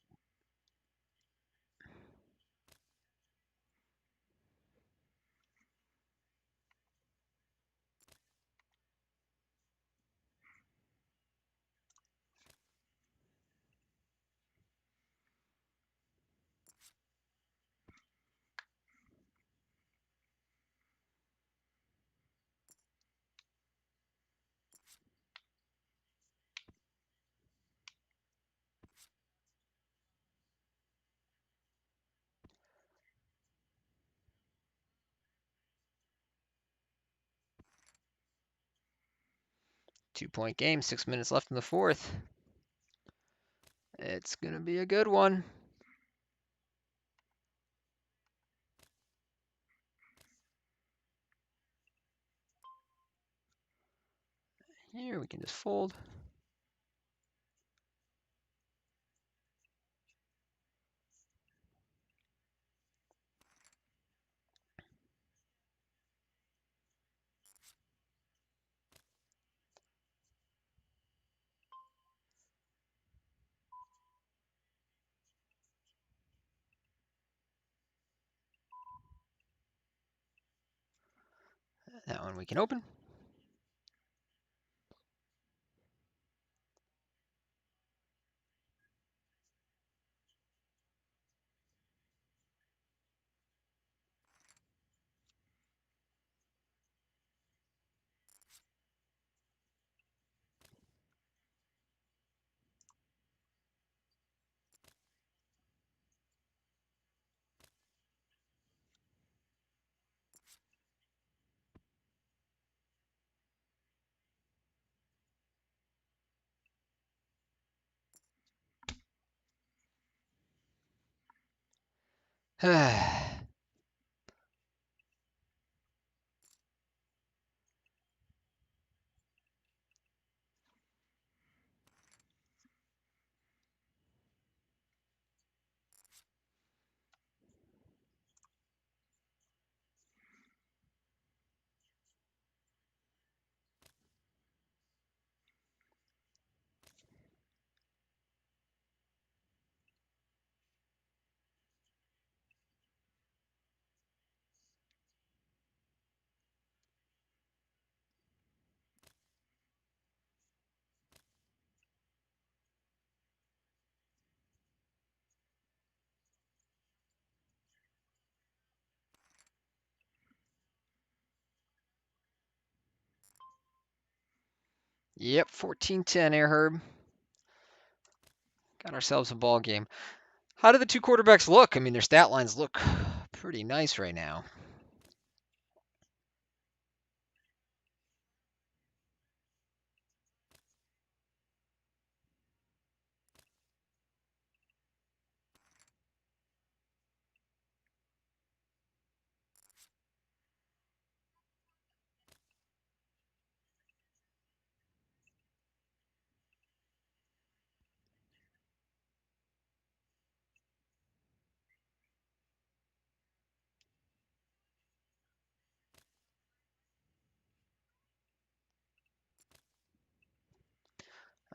Two-point game, 6 minutes left in the fourth. It's going to be a good one. Here we can just fold. That one we can open. Yep, 14-10 air Herb. Got ourselves a ball game. How do the two quarterbacks look? I mean, their stat lines look pretty nice right now.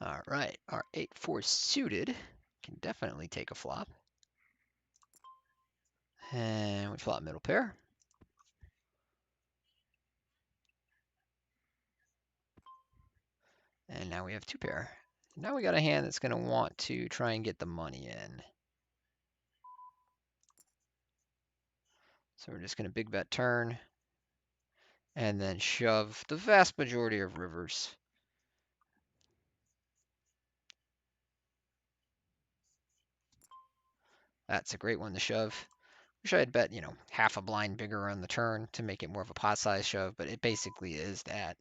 All right, our 8-4 suited can definitely take a flop. And we flop middle pair. And now we have 2 pair. Now we got a hand that's going to want to try and get the money in. So we're just going to big bet turn and then shove the vast majority of rivers. That's a great one to shove. Wish I had bet, half a blind bigger on the turn to make it more of a pot size shove, but it basically is that.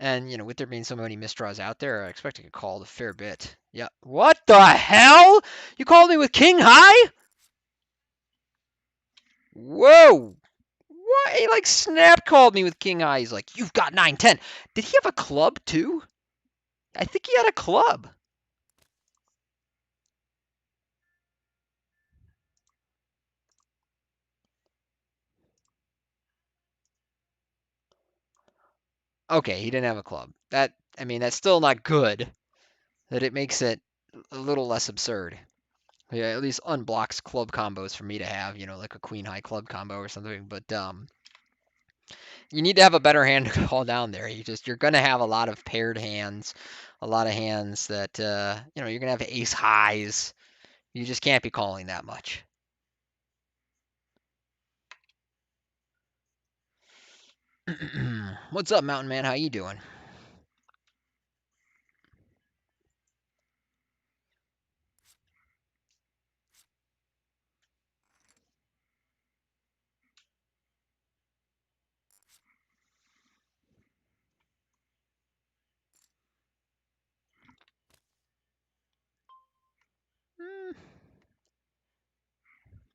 And, with there being so many misdraws out there, I expect I could call a fair bit. Yeah. What the hell? You called me with king high? Whoa. What? He snap called me with king high. He's like, you've got 9-10. Did he have a club too? I think he had a club. Okay, he didn't have a club. That's still not good. That it makes it a little less absurd. Yeah, at least unblocks club combos for me to have, like a queen high club combo or something. But you need to have a better hand to call down there. You're gonna have a lot of paired hands, a lot of hands that you're gonna have ace highs. You just can't be calling that much. What's up, Mountain Man? How you doing?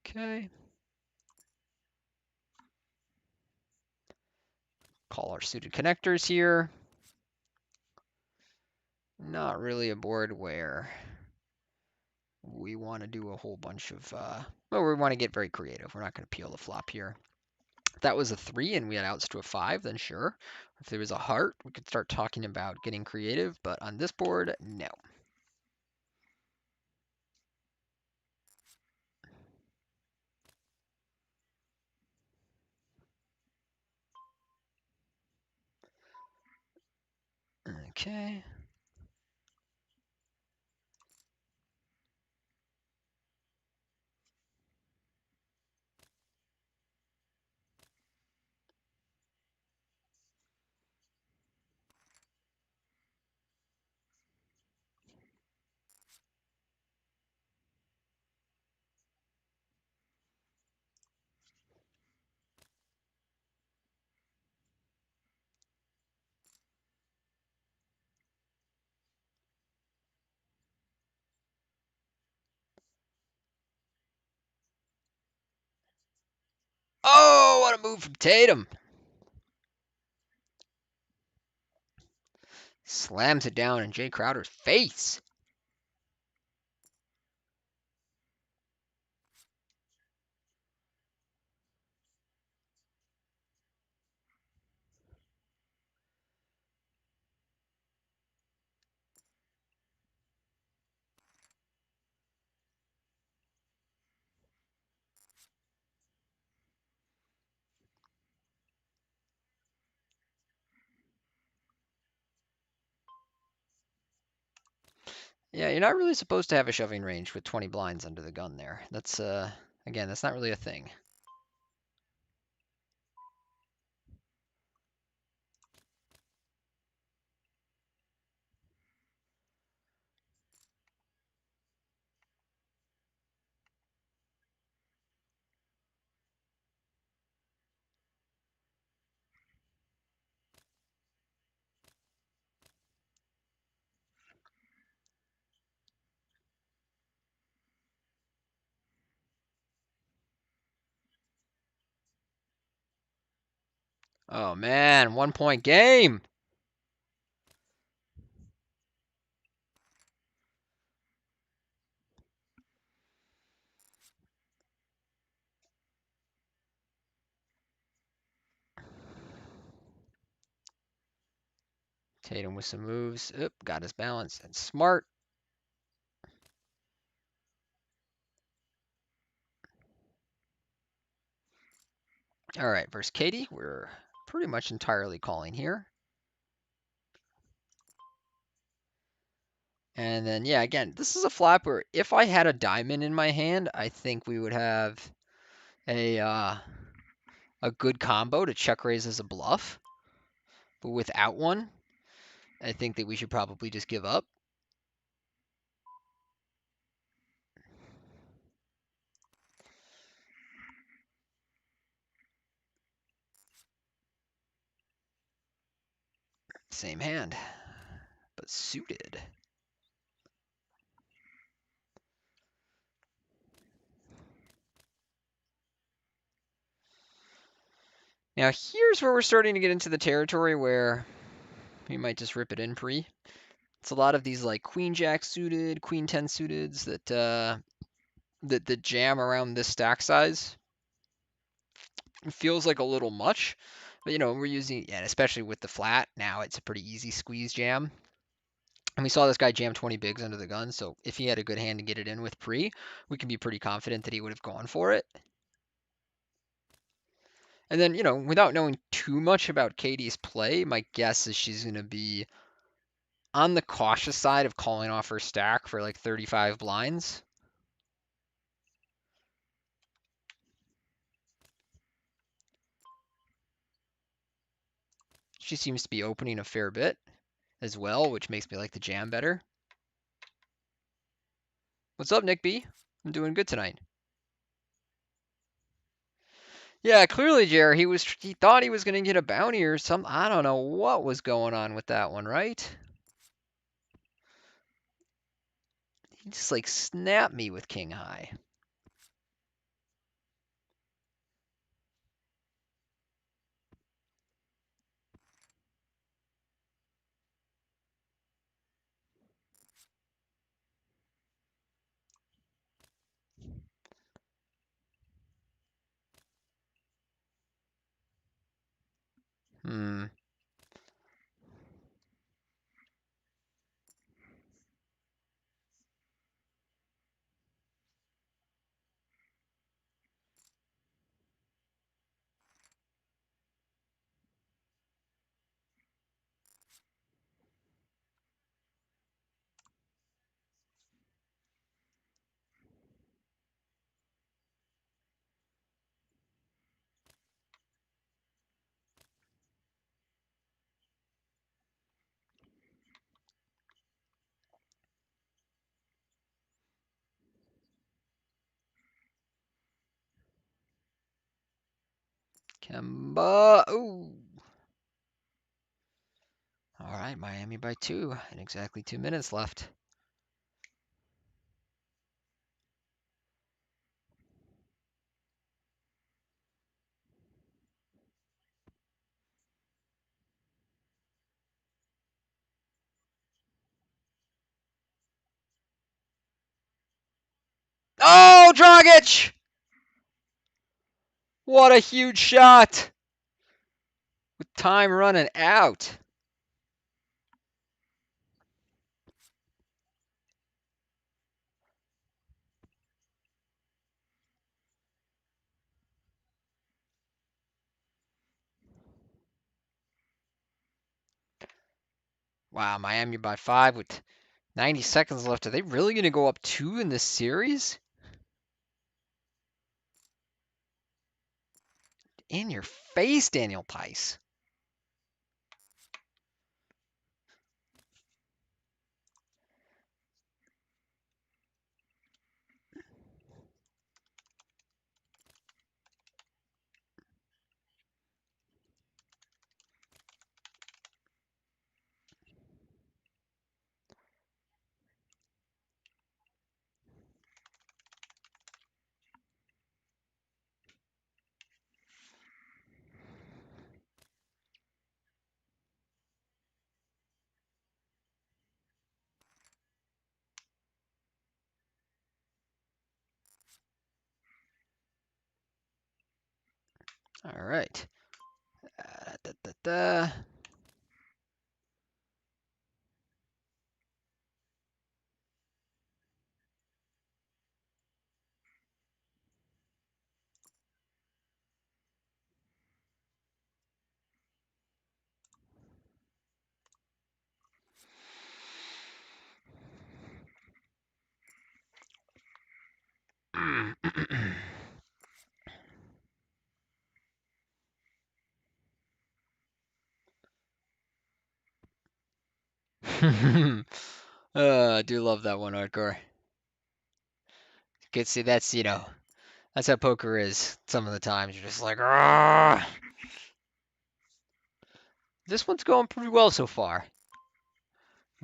Okay. Call our suited connectors here. Not really a board where we want to do a whole bunch of, well, we want to get very creative. We're not going to peel the flop here. If that was a 3 and we had outs to a 5, then sure. If there was a heart, we could start talking about getting creative, but on this board, no. Okay. Oh, what a move from Tatum. Slams it down in Jay Crowder's face. Yeah, you're not really supposed to have a shoving range with 20 blinds under the gun there. That's, again, that's not really a thing. Oh, man, 1-point game. Tatum with some moves. Oop, got his balance and smart. All right, versus Katie, we're pretty much entirely calling here. And then, yeah, again, this is a flop where if I had a diamond in my hand, I think we would have a good combo to check raise as a bluff. But without one, I think that we should probably just give up. Same hand, but suited. Now here's where we're starting to get into the territory where we might just rip it in pre. It's a lot of these like queen jack suited, queen 10 suiteds that jam around this stack size. It feels like a little much, but we're using, and especially with the flat, now it's a pretty easy squeeze jam. And we saw this guy jam 20 bigs under the gun, so if he had a good hand to get it in with pre, we can be pretty confident that he would have gone for it. And then, without knowing too much about Katie's play, my guess is she's going to be on the cautious side of calling off her stack for like 35 blinds. She seems to be opening a fair bit as well, which makes me like the jam better. What's up, Nick B? I'm doing good tonight. Yeah, clearly, Jer, he thought he was gonna get a bounty or something. I don't know what was going on with that one, right? He just like snapped me with king high. Hmm. Kemba. Ooh. All right, Miami by 2 and exactly 2 minutes left. Oh, Dragic! What a huge shot! With time running out. Wow, Miami by 5 with 90 seconds left. Are they really going to go up 2 in this series? In your face, Daniel Tice. All right. Da, da, da. I do love that one, hardcore. Get see that's that's how poker is. Some of the times you're just like, ah. This one's going pretty well so far.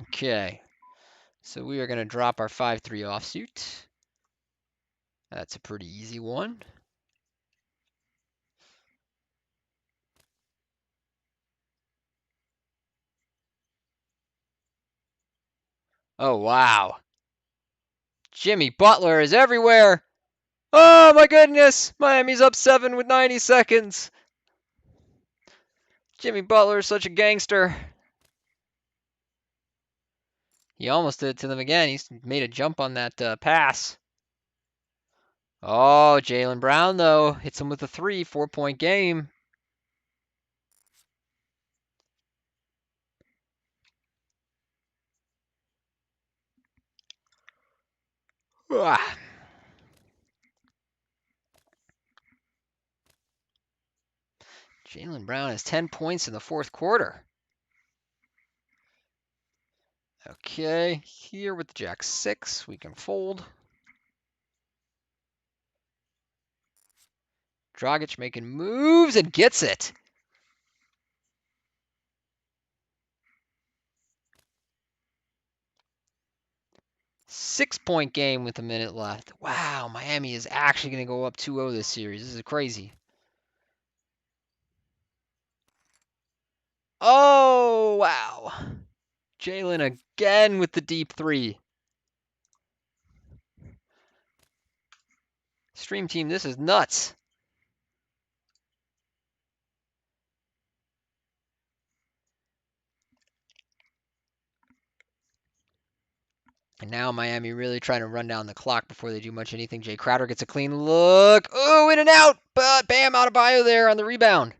Okay, so we are gonna drop our 5-3 offsuit. That's a pretty easy one. Oh wow, Jimmy Butler is everywhere. Oh my goodness, Miami's up 7 with 90 seconds. Jimmy Butler is such a gangster. He almost did it to them again. He's made a jump on that pass. Oh, Jaylen Brown, though, hits him with a 4-point game. Ah. Jaylen Brown has 10 points in the fourth quarter. Okay, here with the Jack 6, we can fold. Dragic making moves and gets it. 6-point game with a minute left. Wow, Miami is actually going to go up 2-0 this series. This is crazy. Oh, wow. Jaylen again with the deep 3. Stream team, this is nuts. And now Miami really trying to run down the clock before they do much anything. Jay Crowder gets a clean look. Oh, in and out. But Bam Adebayo there on the rebound.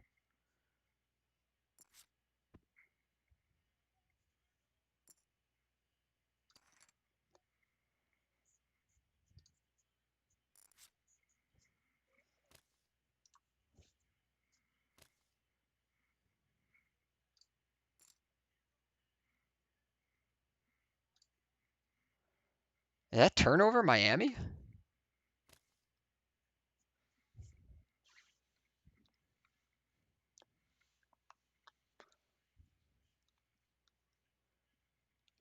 Is that turnover, Miami?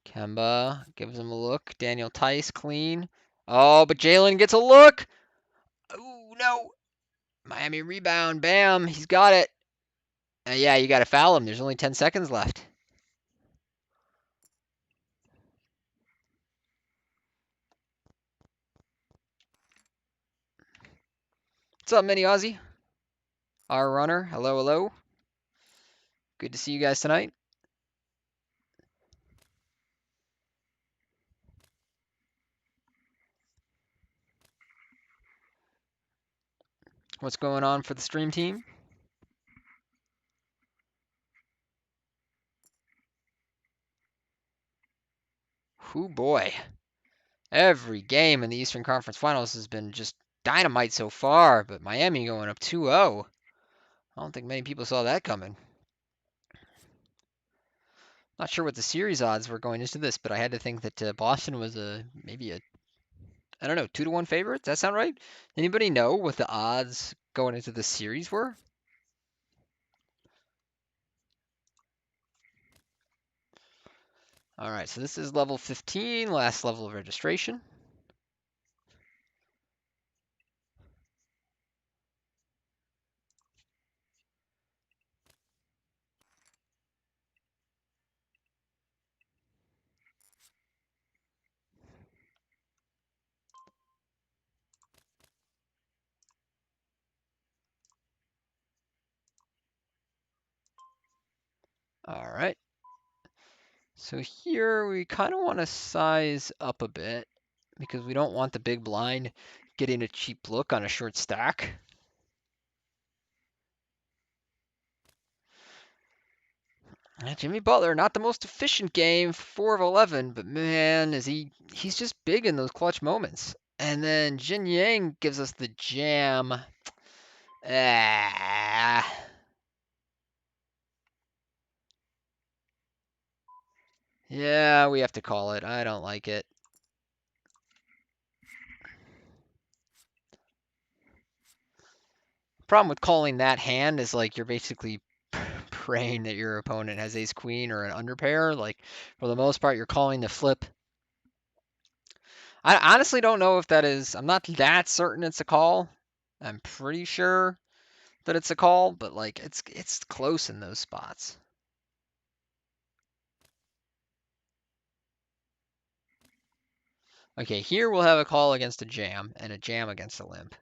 Kemba gives him a look. Daniel Tice clean. Oh, but Jaylen gets a look. Oh, no. Miami rebound. Bam. He's got it. Yeah, you got to foul him. There's only 10 seconds left. What's up, Mini Aussie? Our runner. Hello, hello. Good to see you guys tonight. What's going on for the stream team? Whoo boy. Every game in the Eastern Conference Finals has been just dynamite so far, but Miami going up 2-0. I don't think many people saw that coming. Not sure what the series odds were going into this, but I had to think that Boston was maybe a I don't know 2-1 favorite. Does that sound right? Anybody know what the odds going into the series were? All right, so this is level 15, last level of registration. All right. So here we kind of want to size up a bit because we don't want the big blind getting a cheap look on a short stack. Jimmy Butler, not the most efficient game, 4 of 11, but man, he's just big in those clutch moments. And then Jin Yang gives us the jam. Yeah, Yeah, we have to call it. I don't like it. Problem with calling that hand is like you're basically praying that your opponent has ace queen or an underpair. Like for the most part, you're calling the flip. I honestly don't know if that is. I'm not that certain it's a call. I'm pretty sure that it's a call, but like it's close in those spots. Okay, here we'll have a call against a jam and a jam against a limp.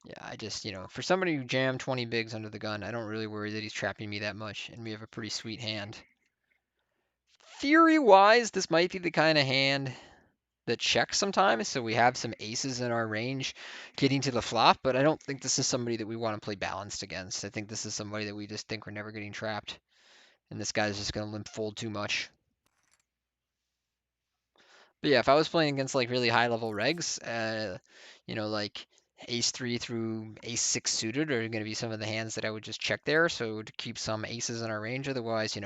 Yeah, I just, for somebody who jammed 20 bigs under the gun, I don't really worry that he's trapping me that much, and we have a pretty sweet hand. Theory-wise, this might be the kind of hand that checks sometimes, so we have some aces in our range getting to the flop, but I don't think this is somebody that we want to play balanced against. I think this is somebody that we just think we're never getting trapped, and this guy's just going to limp fold too much. But yeah, if I was playing against like really high level regs, like ace three through ace six suited are going to be some of the hands that I would just check there. So to keep some aces in our range. Otherwise,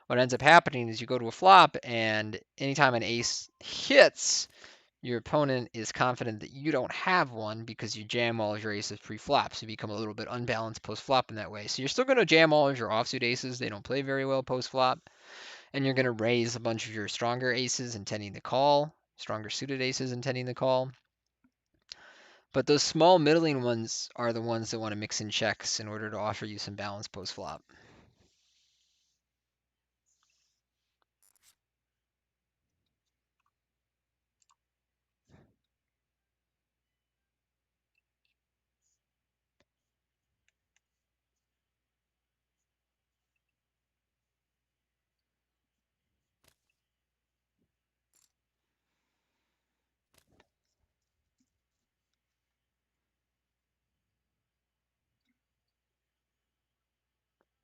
what ends up happening is you go to a flop, and anytime an ace hits, your opponent is confident that you don't have one because you jam all of your aces pre-flop. So you become a little bit unbalanced post-flop in that way. So you're still going to jam all of your offsuit aces. They don't play very well post-flop, and you're going to raise a bunch of your stronger aces intending to call, stronger suited aces intending to call. But those small middling ones are the ones that want to mix in checks in order to offer you some balance post flop.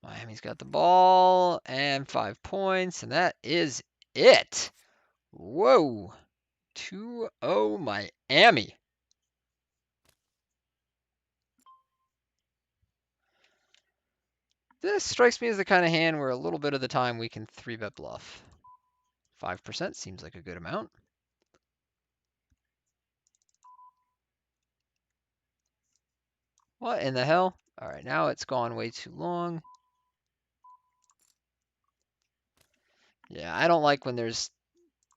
Miami's got the ball and 5 points, and that is it. Whoa. 2-0 Miami. This strikes me as the kind of hand where a little bit of the time we can 3-bet bluff. 5% seems like a good amount. What in the hell? All right, now it's gone way too long. Yeah, I don't like when there's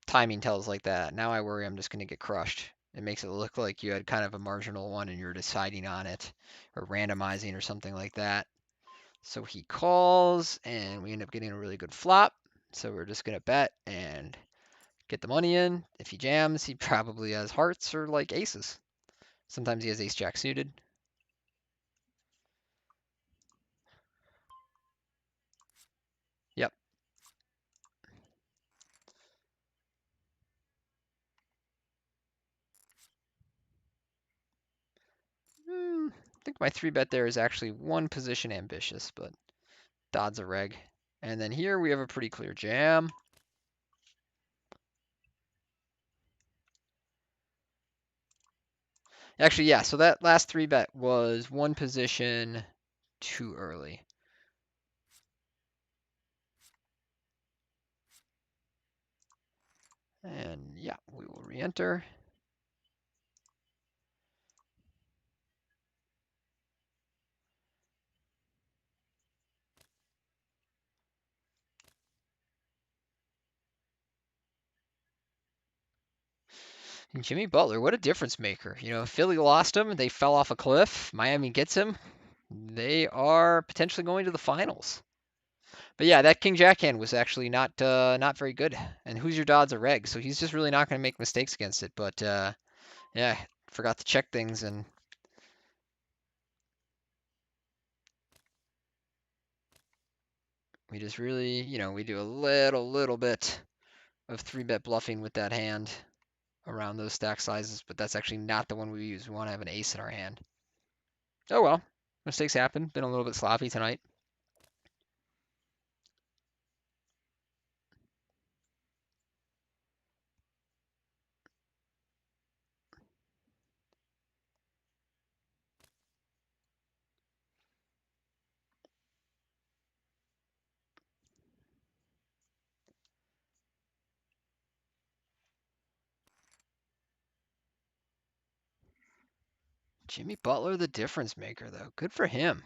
timing tells like that. Now I worry I'm just going to get crushed. It makes it look like you had kind of a marginal one and you're deciding on it or randomizing or something like that. So he calls and we end up getting a really good flop. So we're just going to bet and get the money in. If he jams, he probably has hearts or like aces. Sometimes he has ace jack suited. Yep. I think my 3-bet there is actually one position ambitious, but Dodd's a reg. And then here we have a pretty clear jam. Actually, yeah, so that last 3-bet was one position too early. And yeah, we will re-enter. And Jimmy Butler, what a difference maker. Philly lost him. They fell off a cliff. Miami gets him. They are potentially going to the finals. But yeah, that King Jack hand was actually not very good. And who's your Dodd's a reg, so he's just really not going to make mistakes against it. But yeah, forgot to check things, and we just really, we do a little bit of 3-bet bluffing with that hand around those stack sizes, but that's actually not the one we use. We want to have an ace in our hand. Oh well, mistakes happen. Been a little bit sloppy tonight. Jimmy Butler, the difference maker, though. Good for him.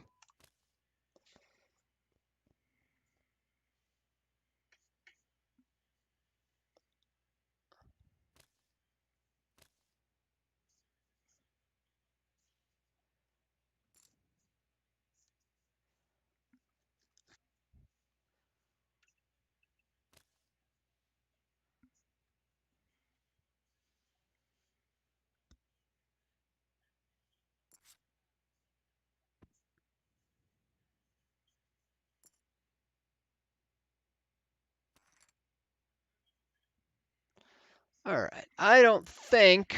All right. I don't think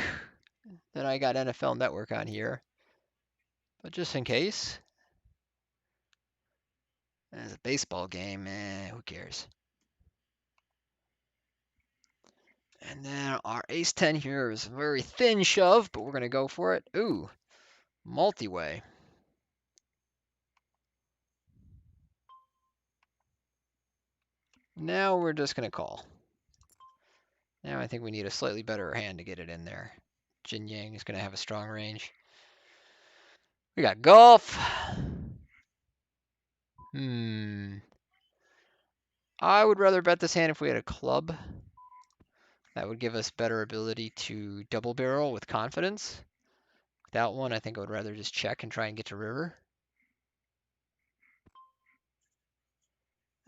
that I got NFL Network on here, but just in case. It's a baseball game, who cares? And then our ace 10 here is a very thin shove, but we're going to go for it. Ooh, multi-way. Now we're just going to call. Now I think we need a slightly better hand to get it in there. Jin Yang is going to have a strong range. We got golf. I would rather bet this hand if we had a club. That would give us better ability to double barrel with confidence. Without one, I think I would rather just check and try and get to river.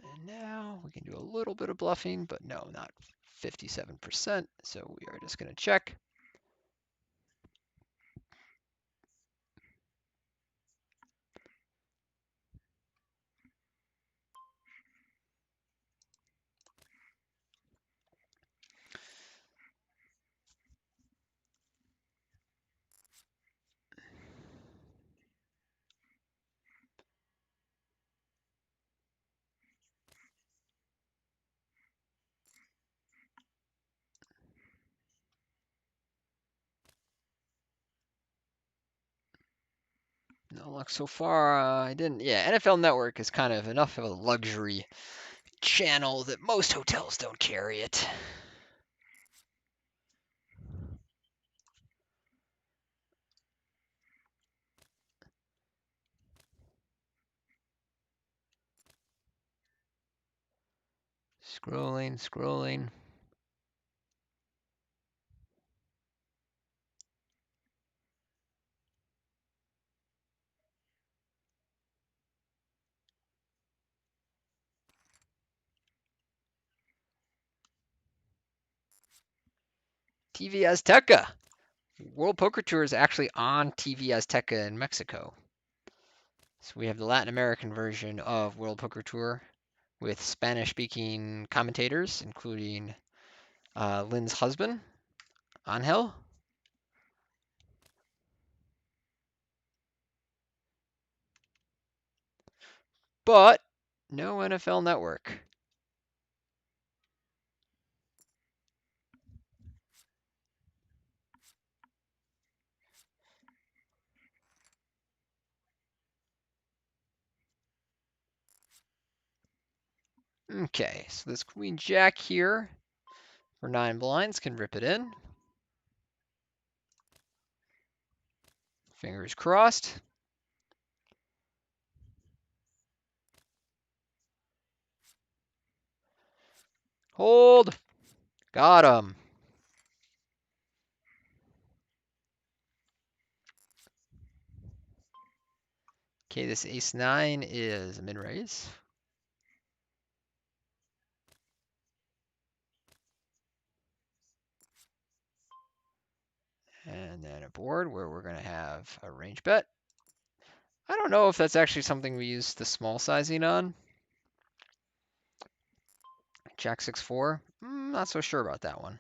And now we can do a little bit of bluffing, but no, not 57%. So we are just going to check. No luck so far. I didn't. Yeah, NFL Network is kind of enough of a luxury channel that most hotels don't carry it. Scrolling, scrolling. TV Azteca. World Poker Tour is actually on TV Azteca in Mexico. So we have the Latin American version of World Poker Tour with Spanish-speaking commentators, including Lynn's husband, Angel. But no NFL Network. Okay, so this Queen Jack here for 9 blinds can rip it in. Fingers crossed. Hold. Got him. Okay, this ace-9 is a mid-raise. And then a board where we're going to have a range bet. I don't know if that's actually something we use the small sizing on. Jack 6-4. Not so sure about that one.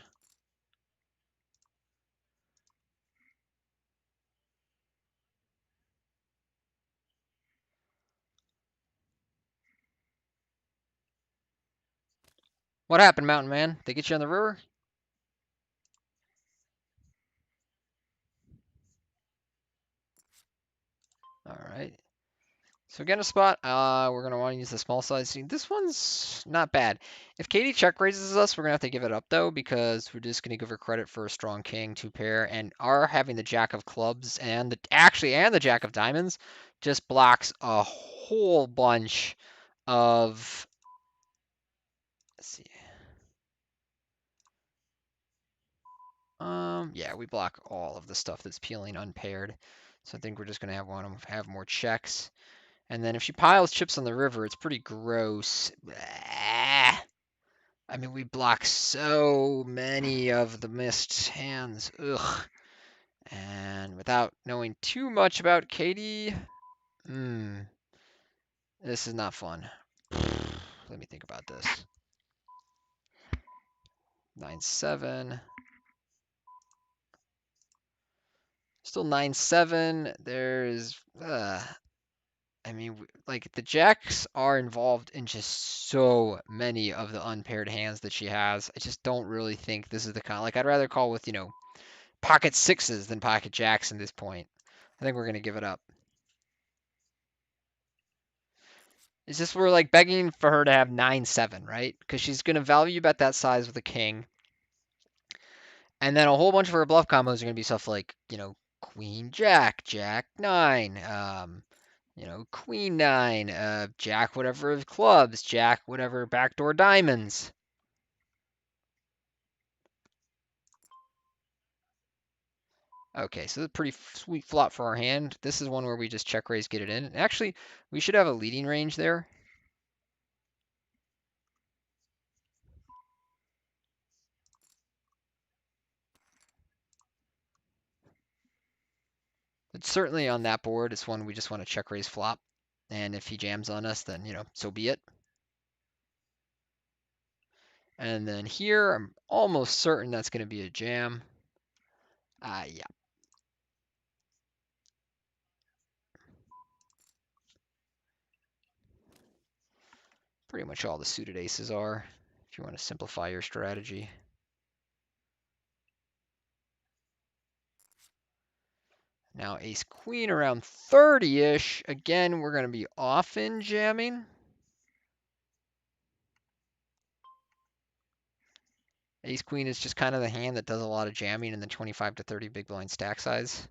What happened, Mountain Man? They get you on the river? All right. So again, a spot. We're gonna want to use the small size. See, this one's not bad. If Katie check raises us, we're gonna have to give it up though because we're just gonna give her credit for a strong king, two pair, and our having the jack of clubs and the jack of diamonds just blocks a whole bunch of. Let's see. Yeah, we block all of the stuff that's peeling unpaired. So I think we're just gonna want to have more checks. And then if she piles chips on the river, it's pretty gross. Blah. I mean, we block so many of the missed hands. Ugh. And without knowing too much about Katie, this is not fun. Let me think about this. 9-7. Still 9-7. There's, I mean, like the jacks are involved in just so many of the unpaired hands that she has. I just don't really think this is the kind. Like I'd rather call with pocket sixes than pocket jacks at this point. I think we're gonna give it up. It's just we're like begging for her to have 9-7, right? Because she's gonna value bet that size with a king, and then a whole bunch of her bluff combos are gonna be stuff like queen jack, jack nine, queen nine, jack whatever of clubs, jack whatever backdoor diamonds. Okay, so it's a pretty sweet flop for our hand. This is one where we just check raise, get it in. Actually, we should have a leading range there. It's certainly on that board. It's one we just want to check raise flop. And if he jams on us, then, so be it. And then here, I'm almost certain that's going to be a jam. Yeah. Pretty much all the suited aces are, if you want to simplify your strategy. Now ace queen around 30-ish. Again, we're going to be often jamming. Ace queen is just kind of the hand that does a lot of jamming in the 25 to 30 big blind stack size.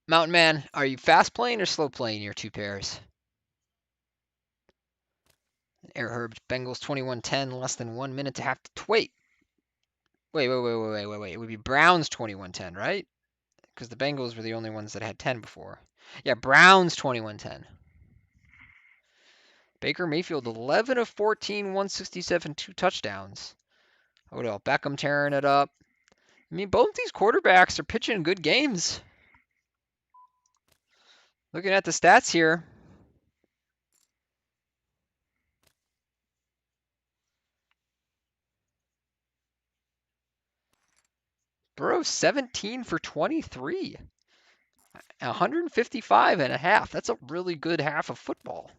Mountain Man, are you fast playing or slow playing your two pairs? Air Herbs, Bengals 21-10, less than 1 minute to have to wait. Wait. It would be Browns 21-10, right? Because the Bengals were the only ones that had 10 before. Yeah, Browns 21-10. Baker Mayfield 11 of 14, 167, 2 touchdowns. Odell Beckham tearing it up. I mean, both these quarterbacks are pitching good games. Looking at the stats here. Burrow 17 for 23. 155 and a half. That's a really good half of football.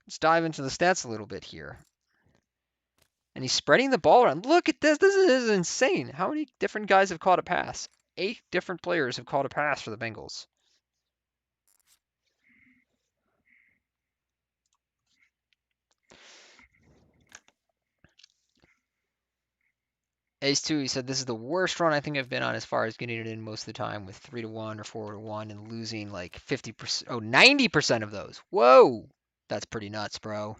Let's dive into the stats a little bit here. And he's spreading the ball around. Look at this. This is insane. How many different guys have caught a pass? 8 different players have caught a pass for the Bengals. Ace 2, he said, this is the worst run I think I've been on as far as getting it in most of the time with 3-1 or 4-1 and losing like 50%, 90% of those. Whoa. That's pretty nuts, bro.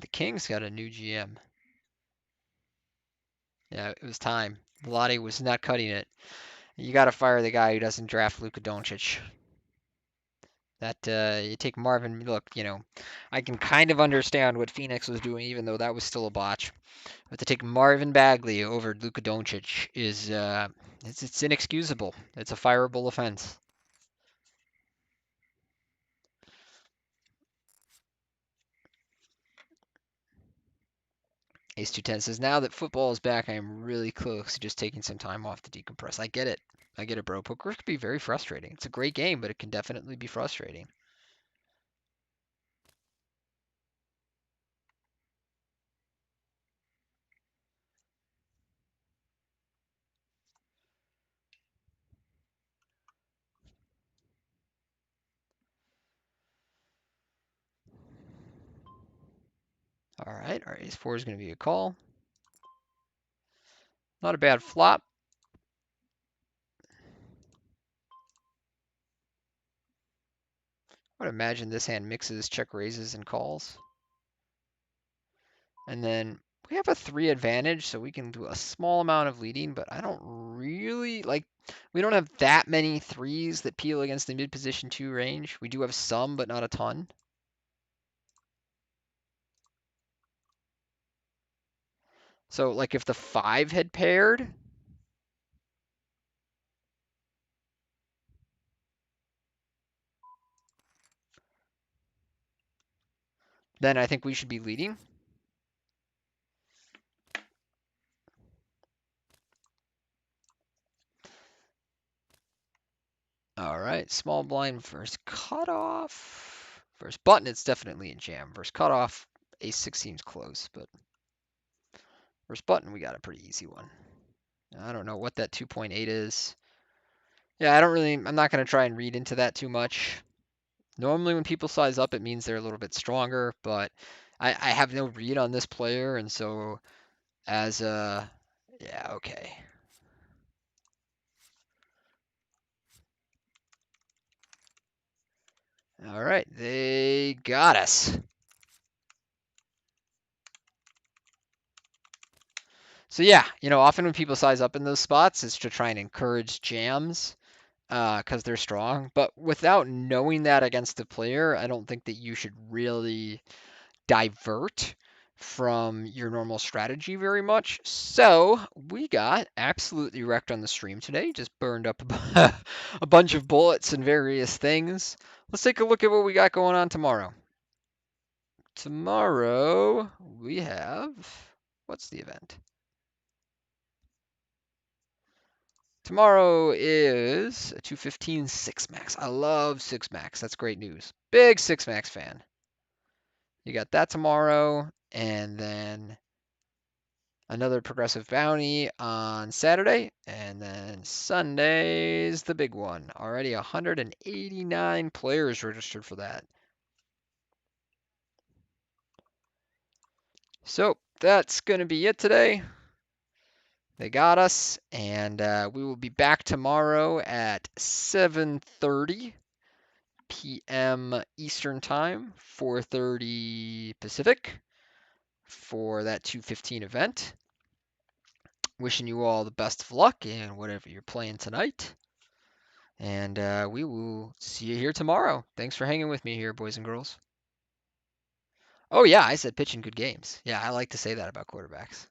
The Kings got a new GM. Yeah, it was time. Vlade was not cutting it. You got to fire the guy who doesn't draft Luka Doncic. That you take Marvin. Look, I can kind of understand what Phoenix was doing, even though that was still a botch. But to take Marvin Bagley over Luka Doncic is it's inexcusable. It's a fireable offense. Ace 210 says, now that football is back, I am really close to just taking some time off to decompress. I get it. I get it, bro. Poker can be very frustrating. It's a great game, but it can definitely be frustrating. All right, our ace 4 is going to be a call. Not a bad flop. I would imagine this hand mixes, check raises, and calls. And then we have a 3 advantage, so we can do a small amount of leading, but I don't really like. We don't have that many 3s that peel against the mid position 2 range. We do have some, but not a ton. So like if the 5 had paired, then I think we should be leading. All right, small blind versus cutoff. Versus button, it's definitely in jam. Versus cutoff, ace 6 seems close, but versus button, we got a pretty easy one. I don't know what that 2.8 is. Yeah, I'm not going to try and read into that too much. Normally when people size up, it means they're a little bit stronger, but I have no read on this player, and so as a, yeah, okay. All right, they got us. So yeah, often when people size up in those spots, it's to try and encourage jams because they're strong. But without knowing that against the player, I don't think that you should really divert from your normal strategy very much. So we got absolutely wrecked on the stream today. Just burned up a bunch of bullets and various things. Let's take a look at what we got going on tomorrow. Tomorrow we have, what's the event? Tomorrow is a 215 6 max. I love 6 max. That's great news. Big 6 max fan. You got that tomorrow, and then another progressive bounty on Saturday, and then Sunday's the big one. Already 189 players registered for that. So that's going to be it today. They got us, and we will be back tomorrow at 7:30 p.m. Eastern Time, 4:30 Pacific for that 215 event. Wishing you all the best of luck in whatever you're playing tonight. And we will see you here tomorrow. Thanks for hanging with me here, boys and girls. Oh, yeah, I said pitching good games. Yeah, I like to say that about quarterbacks.